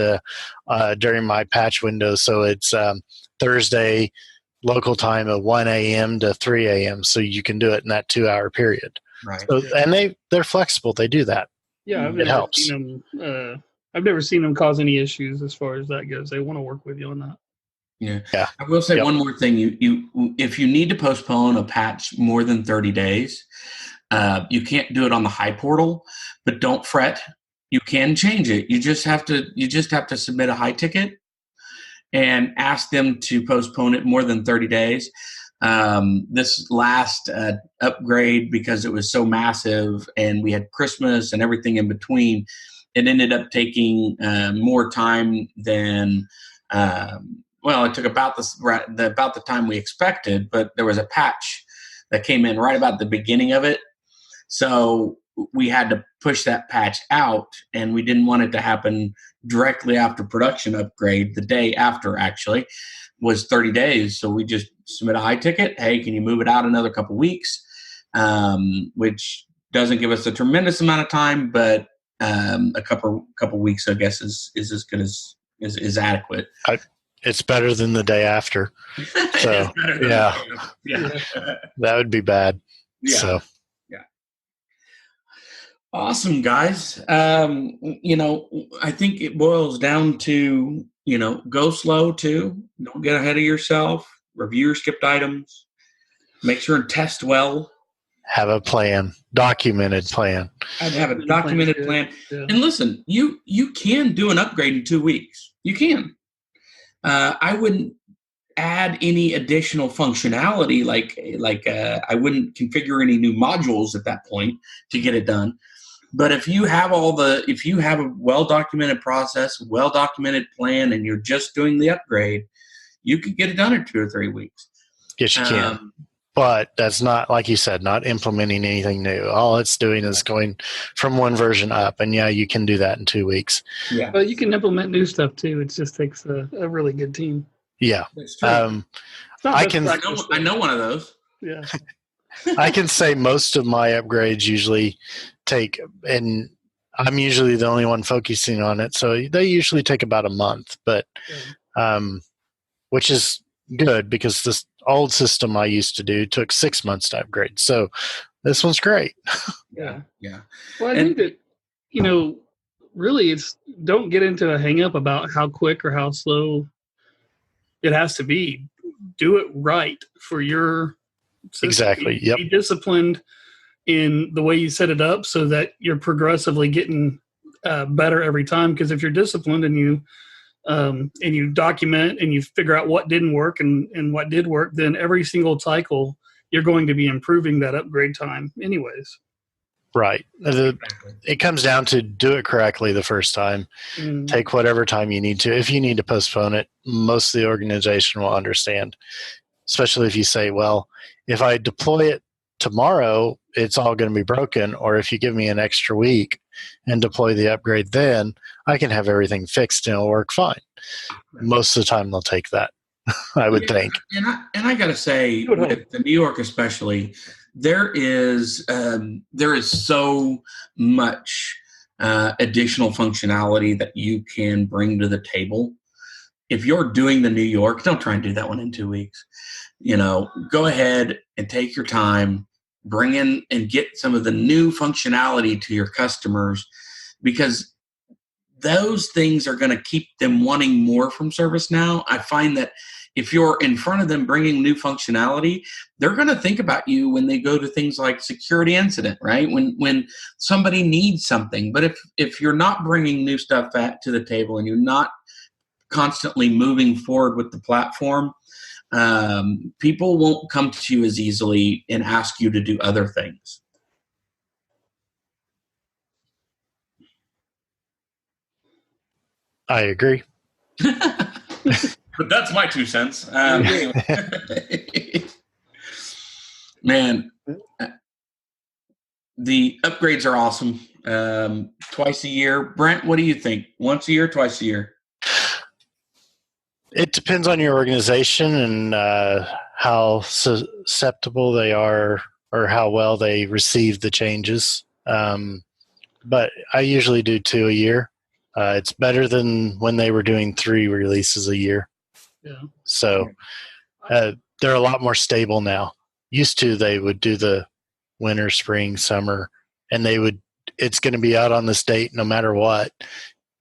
during my patch window. So it's Thursday local time at 1 a.m. to 3 a.m. So you can do it in that 2-hour period. Right. So, and they're flexible. They do that. Yeah, it helps. I've never seen them cause any issues as far as that goes. They want to work with you on that. Yeah. I will say one more thing. You if you need to postpone a patch more than 30 days, you can't do it on the high portal, but don't fret. You can change it. You just have to submit a high ticket and ask them to postpone it more than 30 days. This last upgrade, because it was so massive and we had Christmas and everything in between, it ended up taking more time than it took about the time we expected, but there was a patch that came in right about the beginning of it. So we had to push that patch out, and we didn't want it to happen directly after production upgrade. The day after actually was 30 days. So we just submit a high ticket. Hey, can you move it out another couple weeks? Which doesn't give us a tremendous amount of time, but a couple weeks, I guess, is as good as is adequate. It's better than the day after. So yeah, that would be bad. Yeah. So yeah. Awesome, guys. I think it boils down to, go slow too. Don't get ahead of yourself. Review your skipped items. Make sure and test well. Have a plan, documented plan. I'd have a documented plan. Yeah. And listen, you can do an upgrade in 2 weeks. You can. I wouldn't add any additional functionality, like I wouldn't configure any new modules at that point to get it done. But if you have a well-documented process, well-documented plan, and you're just doing the upgrade, you could get it done in 2 or 3 weeks. Yes, you can. But that's not, like you said, not implementing anything new. All it's doing is going from one version up. And yeah, you can do that in 2 weeks. Yeah. Well, you can implement new stuff too. It just takes a really good team. Yeah. That's true. It's not I best can- practice, I know one of those. Yeah. I can say most of my upgrades usually take, and I'm usually the only one focusing on it, so they usually take about a month, but which is good because this old system I used to do took 6 months to upgrade. So this one's great. Yeah. Yeah. Well, I think that, really it's don't get into a hang up about how quick or how slow it has to be. Do it right for your system. Exactly. Yep. Be disciplined in the way you set it up so that you're progressively getting better every time. Because if you're disciplined and you document and you figure out what didn't work and what did work, then every single cycle you're going to be improving that upgrade time anyways. Right. It comes down to do it correctly the first time. Take whatever time you need to. If you need to postpone it, most of the organization will understand, especially if you say, well, if I deploy it tomorrow, it's all going to be broken. Or if you give me an extra week and deploy the upgrade, then I can have everything fixed and it'll work fine. Most of the time they'll take that, I would think. And I got to say, with the New York especially, there is so much additional functionality that you can bring to the table. If you're doing the New York, don't try and do that one in 2 weeks. Go ahead and take your time, bring in and get some of the new functionality to your customers, because those things are going to keep them wanting more from ServiceNow. I find that if you're in front of them bringing new functionality, they're going to think about you when they go to things like security incident, right? When somebody needs something. But if you're not bringing new stuff back to the table and you're not constantly moving forward with the platform, people won't come to you as easily and ask you to do other things. I agree. But that's my 2 cents. Man, the upgrades are awesome. Twice a year. Brent, what do you think? Once a year, twice a year? It depends on your organization and how susceptible they are or how well they receive the changes. But I usually do 2 a year. It's better than when they were doing 3 releases a year. Yeah. So they're a lot more stable now. Used to, they would do the winter, spring, summer, and it's going to be out on this date no matter what.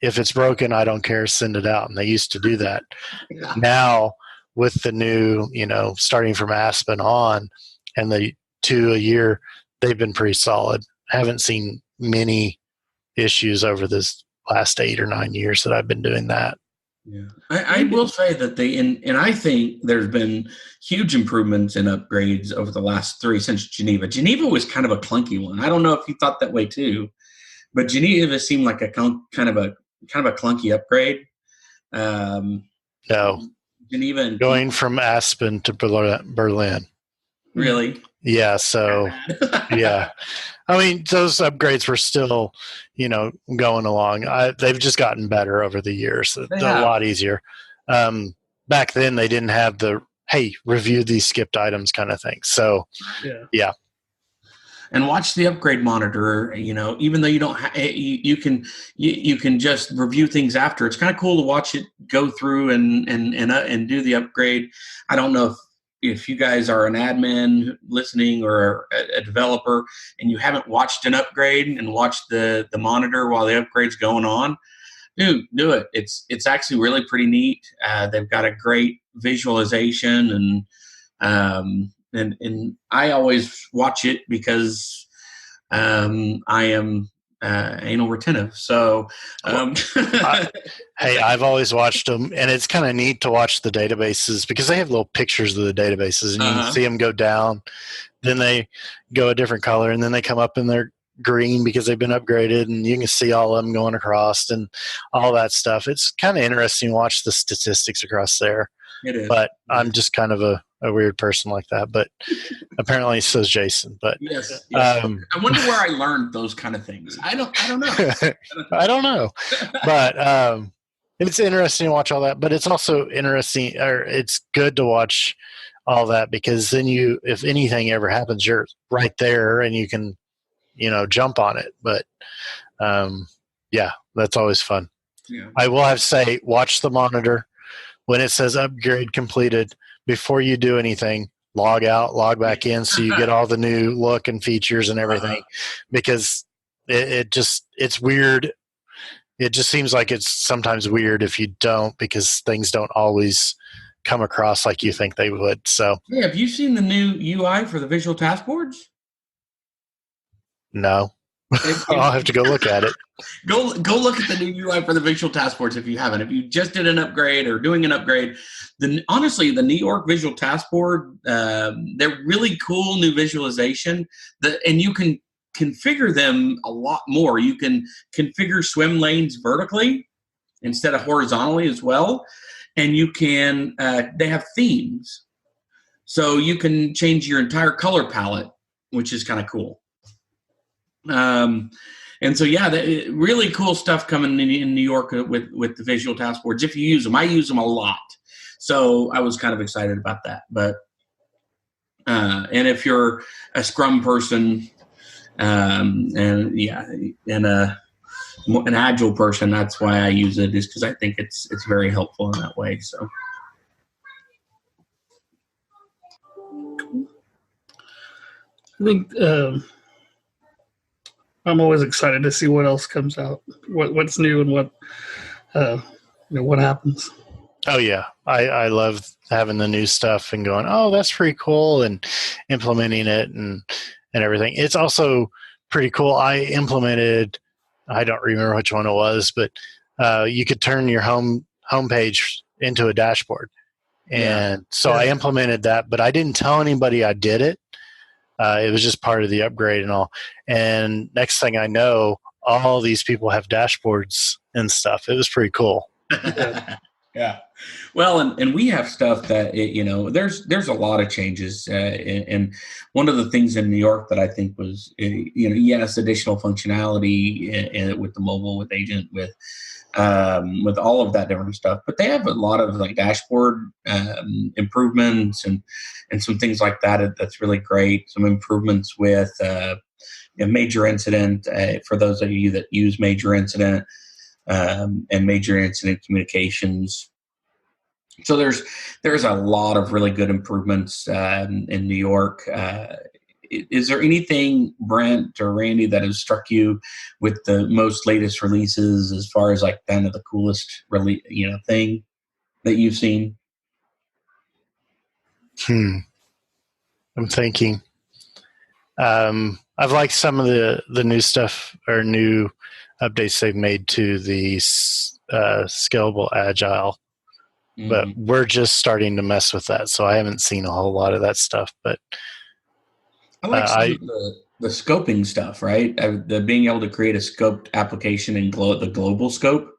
If it's broken, I don't care, send it out. And they used to do that. Yeah. Now, with the new, starting from Aspen on and the 2 a year, they've been pretty solid. I haven't seen many issues over this last 8 or 9 years that I've been doing that. Yeah, I will say that and I think there's been huge improvements in upgrades over the last 3 since Geneva. Geneva was kind of a clunky one. I don't know if you thought that way too, but Geneva seemed like a kind of a clunky upgrade. No, Geneva and going from Aspen to Berlin. Really? Yeah. So yeah. I mean, those upgrades were still, going along. They've just gotten better over the years. They're a lot easier. Back then, they didn't have the, hey, review these skipped items kind of thing. So, yeah. And watch the upgrade monitor. Even though you don't, you can just review things after. It's kind of cool to watch it go through and do the upgrade. I don't know if you guys are an admin listening or a developer and you haven't watched an upgrade and watched the monitor while the upgrade's going on, do it. It's actually really pretty neat. They've got a great visualization and I always watch it because I am anal retentive. So, hey, I've always watched them, and it's kind of neat to watch the databases because they have little pictures of the databases, and you can see them go down. Then they go a different color, and then they come up and they're green because they've been upgraded, and you can see all of them going across and all that stuff. It's kind of interesting to watch the statistics across there. It is. But I'm just kind of a a weird person like that, but apparently so is Jason. But yes. I wonder where I learned those kind of things. I don't know. I don't know, but it's interesting to watch all that. But it's also interesting, or it's good to watch all that, because then if anything ever happens, you're right there and you can, jump on it. But yeah, that's always fun. Yeah. I will have to say, watch the monitor when it says upgrade completed. Before you do anything, log out, log back in, so you get all the new look and features and everything. Because it's weird. It just seems like it's sometimes weird if you don't, because things don't always come across like you think they would. So yeah, have you seen the new UI for the visual task boards? No. I'll have to go look at it. Go look at the new UI for the visual task boards if you haven't. If you just did an upgrade or doing an upgrade, then honestly, the New York visual task board, they're really cool new visualization. And you can configure them a lot more. You can configure swim lanes vertically instead of horizontally as well. And you can, they have themes. So you can change your entire color palette, which is kind of cool. And so, yeah, really cool stuff coming in New York with the visual task boards. If you use them, I use them a lot. So I was kind of excited about that. But, and if you're a Scrum person, and an Agile person, that's why I use it, is because I think it's very helpful in that way. So. I think I'm always excited to see what else comes out, what's new, and what happens. Oh yeah, I love having the new stuff and going, oh, that's pretty cool, and implementing it and everything. It's also pretty cool. I implemented, I don't remember which one it was, but you could turn your homepage into a dashboard, and so I implemented that, but I didn't tell anybody I did it. It was just part of the upgrade and all. And next thing I know, all these people have dashboards and stuff. It was pretty cool. Yeah. Well, and we have stuff that, there's a lot of changes. And one of the things in New York that I think was, yes, additional functionality with the mobile, with agent, with all of that different stuff. But they have a lot of like dashboard improvements and some things like that. That's really great. Some improvements with major incident for those of you that use major incident and major incident communications. So there's a lot of really good improvements in New York. Is there anything, Brent or Randy, that has struck you with the most latest releases as far as like kind of the coolest thing that you've seen? I'm thinking. I've liked some of the new stuff or new updates they've made to the scalable agile, but we're just starting to mess with that, so I haven't seen a whole lot of that stuff. But I like some of the scoping stuff, right? The being able to create a scoped application in the global scope.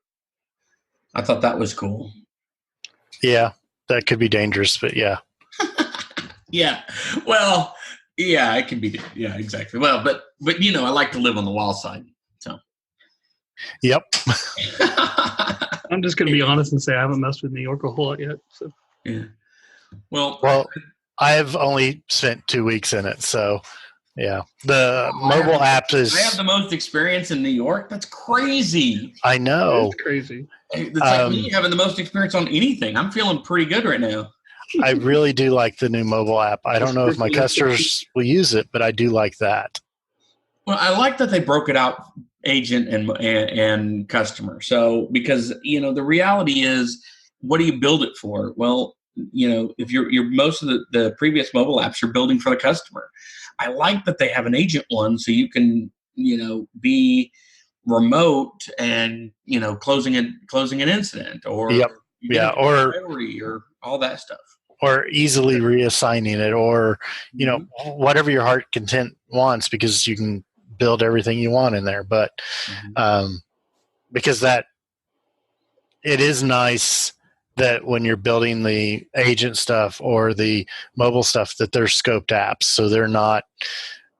I thought that was cool. Yeah, that could be dangerous, but yeah. Yeah. Well, yeah, it can be. Yeah, exactly. Well, but I like to live on the wild side. So. Yep. I'm just going to be honest and say I haven't messed with New York a whole lot yet. So. Yeah. Well, I've only spent 2 weeks in it, so yeah. The mobile app is. I have the most experience in New York. That's crazy. I know. It's crazy. It's like me having the most experience on anything. I'm feeling pretty good right now. I really do like the new mobile app. I don't know if my customers will use it, but I do like that. Well, I like that they broke it out, agent and customer. So because the reality is, what do you build it for? Well, if you're most of the previous mobile apps you're building for the customer. I like that they have an agent one, so you can be remote and closing an incident or or priority or all that stuff. Or easily reassigning it, or whatever your heart content wants, because you can build everything you want in there. But because that it is nice that when you're building the agent stuff or the mobile stuff, that they're scoped apps, so they're not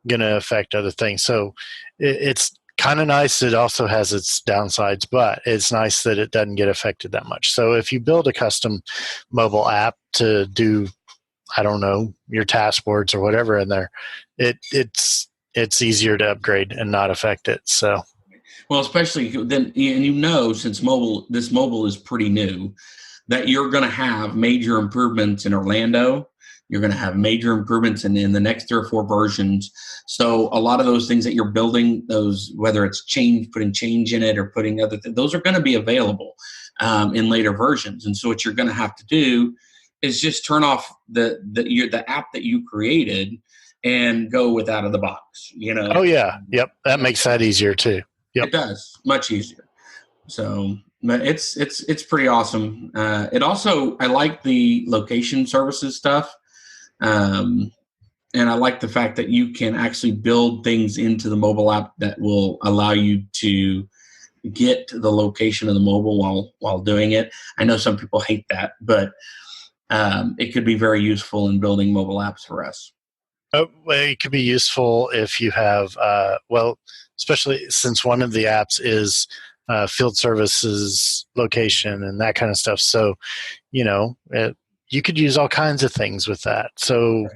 going to affect other things. So it's kind of nice. It also has its downsides, but it's nice that it doesn't get affected that much. So if you build a custom mobile app to do, I don't know, your task boards or whatever in there, it's easier to upgrade and not affect it. So, well, especially then, and since this mobile is pretty new, that you're going to have major improvements in Orlando. You're going to have major improvements in the next 3 or 4 versions. So a lot of those things that you're building, those, whether it's putting change in it or putting other things, those are going to be available in later versions. And so what you're going to have to do is just turn off the app that you created and go with out of the box. Oh yeah, yep, that makes that easier too. Yep. It does, much easier. So it's pretty awesome. It also, I like the location services stuff. And I like the fact that you can actually build things into the mobile app that will allow you to get the location of the mobile while doing it. I know some people hate that, but it could be very useful in building mobile apps for us. Oh, well, it could be useful if you have, especially since one of the apps is field services location and that kind of stuff. So, you could use all kinds of things with that. So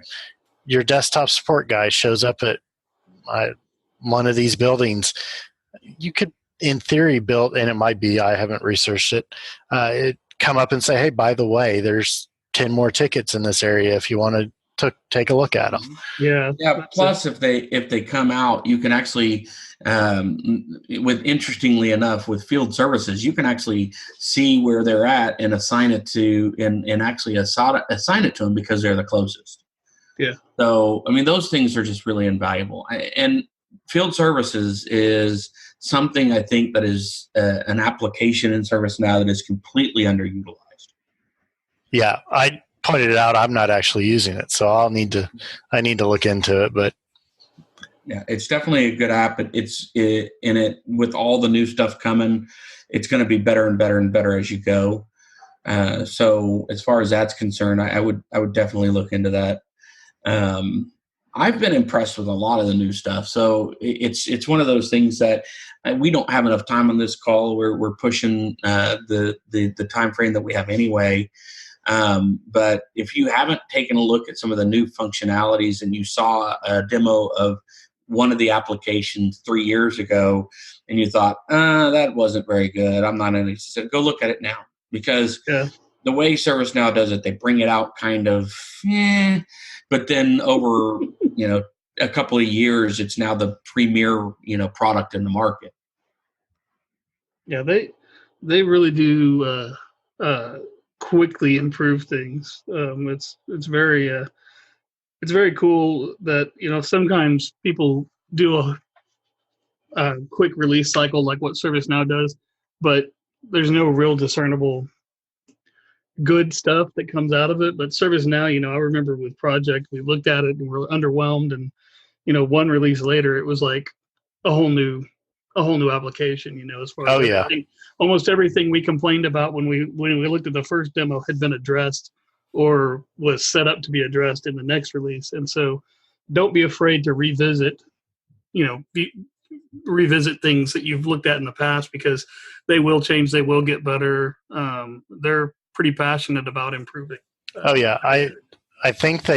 your desktop support guy shows up at one of these buildings. You could, in theory, build, and it might be, I haven't researched it, come up and say, hey, by the way, there's 10 more tickets in this area if you want to take a look at them. Yeah. Plus, if they come out, you can actually, interestingly enough, with field services, you can actually see where they're at and assign it to, and actually assign it to them because they're the closest. Yeah. So, I mean, those things are just really invaluable. And field services is something I think that is an application in ServiceNow that is completely underutilized. Yeah, I pointed it out. I'm not actually using it, so I need to look into it. But yeah, it's definitely a good app. It's with all the new stuff coming, it's going to be better and better and better as you go. So as far as that's concerned, I would definitely look into that. I've been impressed with a lot of the new stuff. So it's one of those things that we don't have enough time on this call. We're pushing the time frame that we have anyway. But if you haven't taken a look at some of the new functionalities and you saw a demo of one of the applications 3 years ago and you thought, that wasn't very good, I'm not interested, go look at it now. Because the way ServiceNow does it, they bring it out kind of, but then over, a couple of years, it's now the premier, product in the market. Yeah, they really do quickly improve things. It's very cool that sometimes people do a quick release cycle like what ServiceNow does, but there's no real discernible good stuff that comes out of it. But ServiceNow, I remember with Project, we looked at it and we're underwhelmed, and one release later, it was like a whole new application. As far as almost everything we complained about when we looked at the first demo had been addressed or was set up to be addressed in the next release. And so, don't be afraid to revisit things that you've looked at in the past, because they will change, they will get better. They're pretty passionate about improving. I think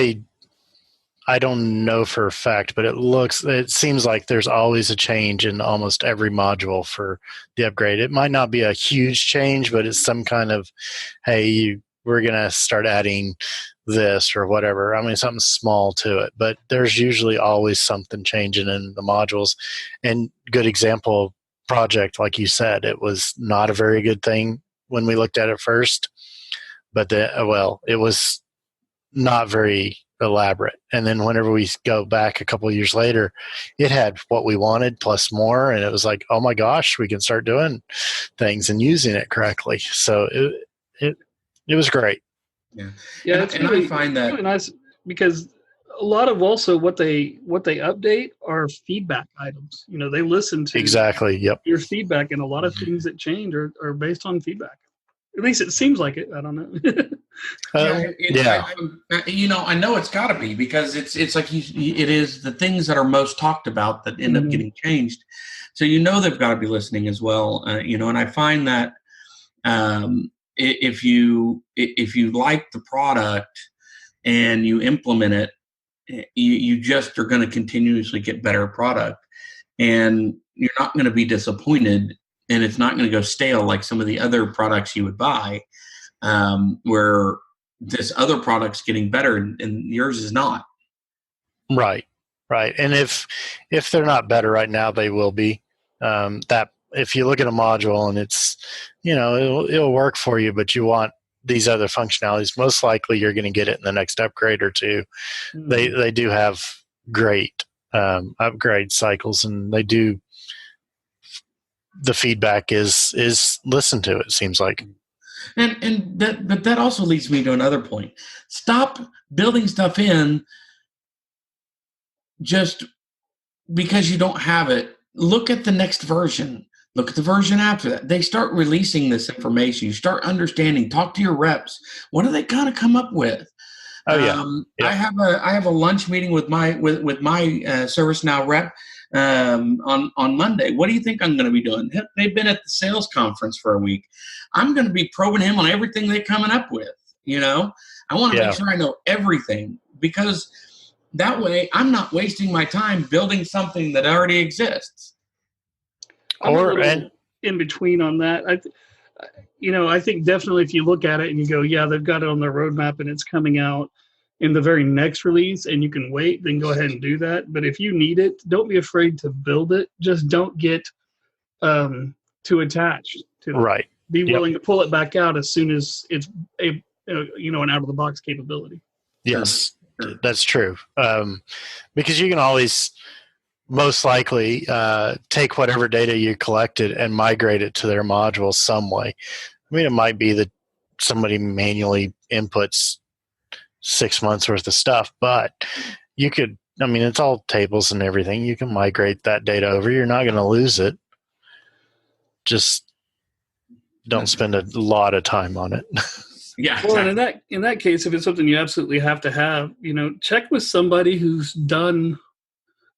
I don't know for a fact, but it seems like there's always a change in almost every module for the upgrade. It might not be a huge change, but it's some kind of, hey, we're going to start adding this or whatever. I mean, something small to it, but there's usually always something changing in the modules. And good example, Project, like you said, it was not a very good thing when we looked at it first, but it was not very elaborate. And then whenever we go back a couple of years later, it had what we wanted plus more, and it was like, oh my gosh, we can start doing things and using it correctly. So it was great. Yeah, it's really, I find that really nice, because a lot of also what they update are feedback items. They listen to exactly. Yep. your feedback, and a lot of things that change are based on feedback. At least it seems like it. I don't know. I know it's got to be, because it's like it is the things that are most talked about that end up getting changed. So they've got to be listening as well. And I find that if you like the product and you implement it, you just are going to continuously get better product, and you're not going to be disappointed, and it's not going to go stale like some of the other products you would buy, where this other product's getting better and yours is not. Right. And if they're not better right now, they will be. That if you look at a module and it's, it'll work for you, but you want these other functionalities, most likely you're going to get it in the next upgrade or two. They do have great upgrade cycles, and they do. The feedback is listened to. It seems like, but that also leads me to another point. Stop building stuff in just because you don't have it. Look at the next version. Look at the version after that. They start releasing this information. You start understanding. Talk to your reps. What are they going to come up with? Oh yeah. I have a lunch meeting with my ServiceNow rep on Monday. What do you think I'm going to be doing? They've been at the sales conference for a week. I'm going to be probing him on everything they're coming up with. I want to make sure I know everything, because that way I'm not wasting my time building something that already exists. I'm in between on that. I think definitely if you look at it and you go, yeah, they've got it on their roadmap and it's coming out in the very next release and you can wait, then go ahead and do that. But if you need it, don't be afraid to build it. Just don't get too attached to it. Right. Be willing to pull it back out as soon as it's an out-of-the-box capability. Yes, that's true. Because you can always most likely take whatever data you collected and migrate it to their module some way. I mean, it might be that somebody manually inputs 6 months worth of stuff, but you could, it's all tables and everything. You can migrate that data over. You're not going to lose it. Just don't spend a lot of time on it. Yeah. Well, and in that case, if it's something you absolutely have to have, check with somebody who's done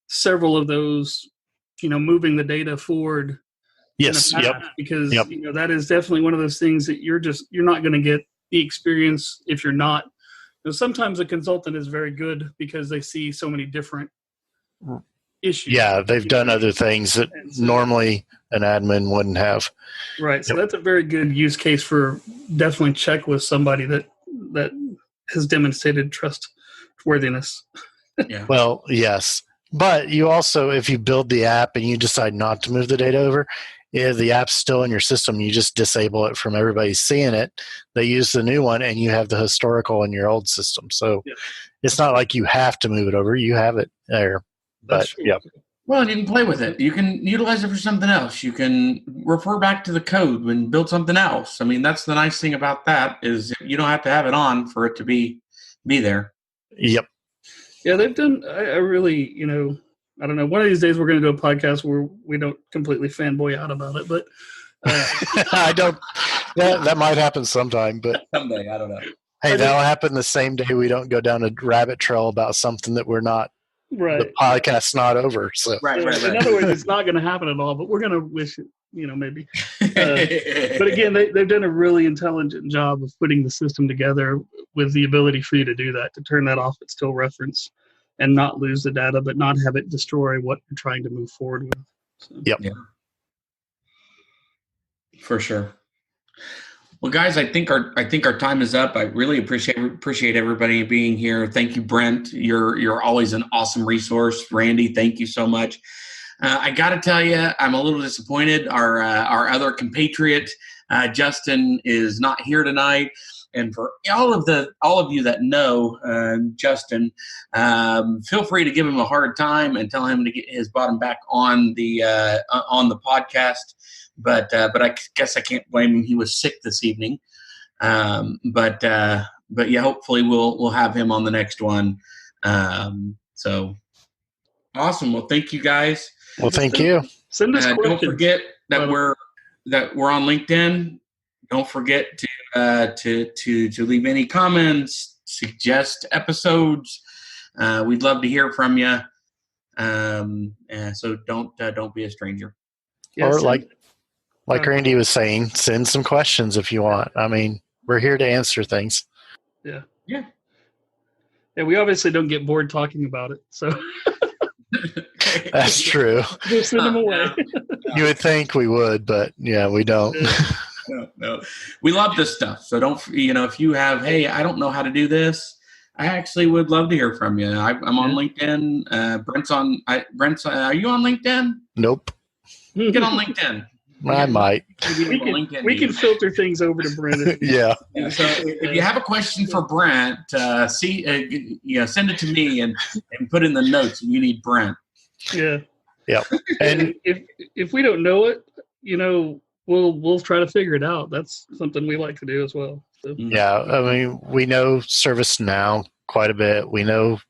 several of those, moving the data forward. Yes. Because that is definitely one of those things that you're not going to get the experience if you're not. Sometimes a consultant is very good because they see so many different issues. Yeah, they've done other things that normally an admin wouldn't have. Right. So that's a very good use case for definitely check with somebody that has demonstrated trustworthiness. Yeah. Well, yes. But you also, if you build the app and you decide not to move the data over, if the app's still in your system, you just disable it from everybody seeing it. They use the new one and you have the historical in your old system. So It's not like you have to move it over. You have it there. But Well, and you can play with it. You can utilize it for something else. You can refer back to the code and build something else. That's the nice thing about that is you don't have to have it on for it to be there. Yep. Yeah, they've done. I really, I don't know. One of these days we're going to do a podcast where we don't completely fanboy out about it, but I don't. That might happen sometime, but someday I don't know. Hey, that'll happen the same day we don't go down a rabbit trail about something that we're not. Right. The podcast's not over. So right. In other words, it's not going to happen at all. But we're going to wish it, maybe. But again, they've done a really intelligent job of putting the system together with the ability for you to do that, to turn that off, but still reference, and not lose the data, but not have it destroy what you're trying to move forward with. So. Yep. Yeah. For sure. Well, guys, I think our time is up. I really appreciate everybody being here. Thank you, Brent. You're always an awesome resource. Randy, thank you so much. I got to tell you, I'm a little disappointed. Our other compatriot, Justin, is not here tonight. And for all of you that know Justin, feel free to give him a hard time and tell him to get his bottom back on the podcast. But I guess I can't blame him. He was sick this evening. But yeah, hopefully we'll have him on the next one. So awesome. Well, thank you guys. Well, thank you. Send us questions. Don't forget that we're on LinkedIn. don't forget to leave any comments, suggest episodes. We'd love to hear from you. So don't be a stranger. Or like Randy was saying, send some questions if you want. I mean, we're here to answer things. Yeah. Yeah. Yeah, we obviously don't get bored talking about it, so That's true. just send them away. You would think we would, but yeah, we don't. No. We love this stuff. So don't, if you have, hey, I don't know how to do this, I actually would love to hear from you. I'm on LinkedIn. Brent's, are you on LinkedIn? Nope. Get on LinkedIn. I might. We can filter things over to Brent. Yeah. So if you have a question for Brent, send it to me and put in the notes. You need Brent. Yeah. Yep. And if we don't know it, we'll try to figure it out. That's something we like to do as well. So. Yeah, I mean, we know ServiceNow quite a bit. We know,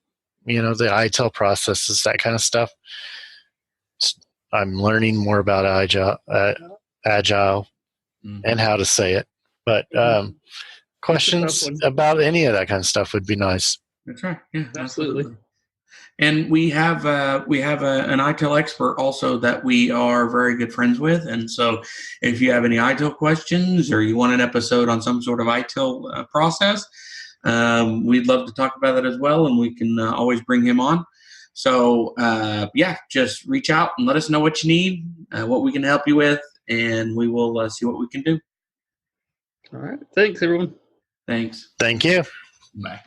the ITIL processes, that kind of stuff. I'm learning more about agile and how to say it. But questions about any of that kind of stuff would be nice. That's right. Yeah, absolutely. And we have an ITIL expert also that we are very good friends with. And so if you have any ITIL questions or you want an episode on some sort of ITIL process, we'd love to talk about that as well. And we can always bring him on. So, just reach out and let us know what you need, what we can help you with, and we will see what we can do. All right. Thanks, everyone. Thanks. Thank you. Bye.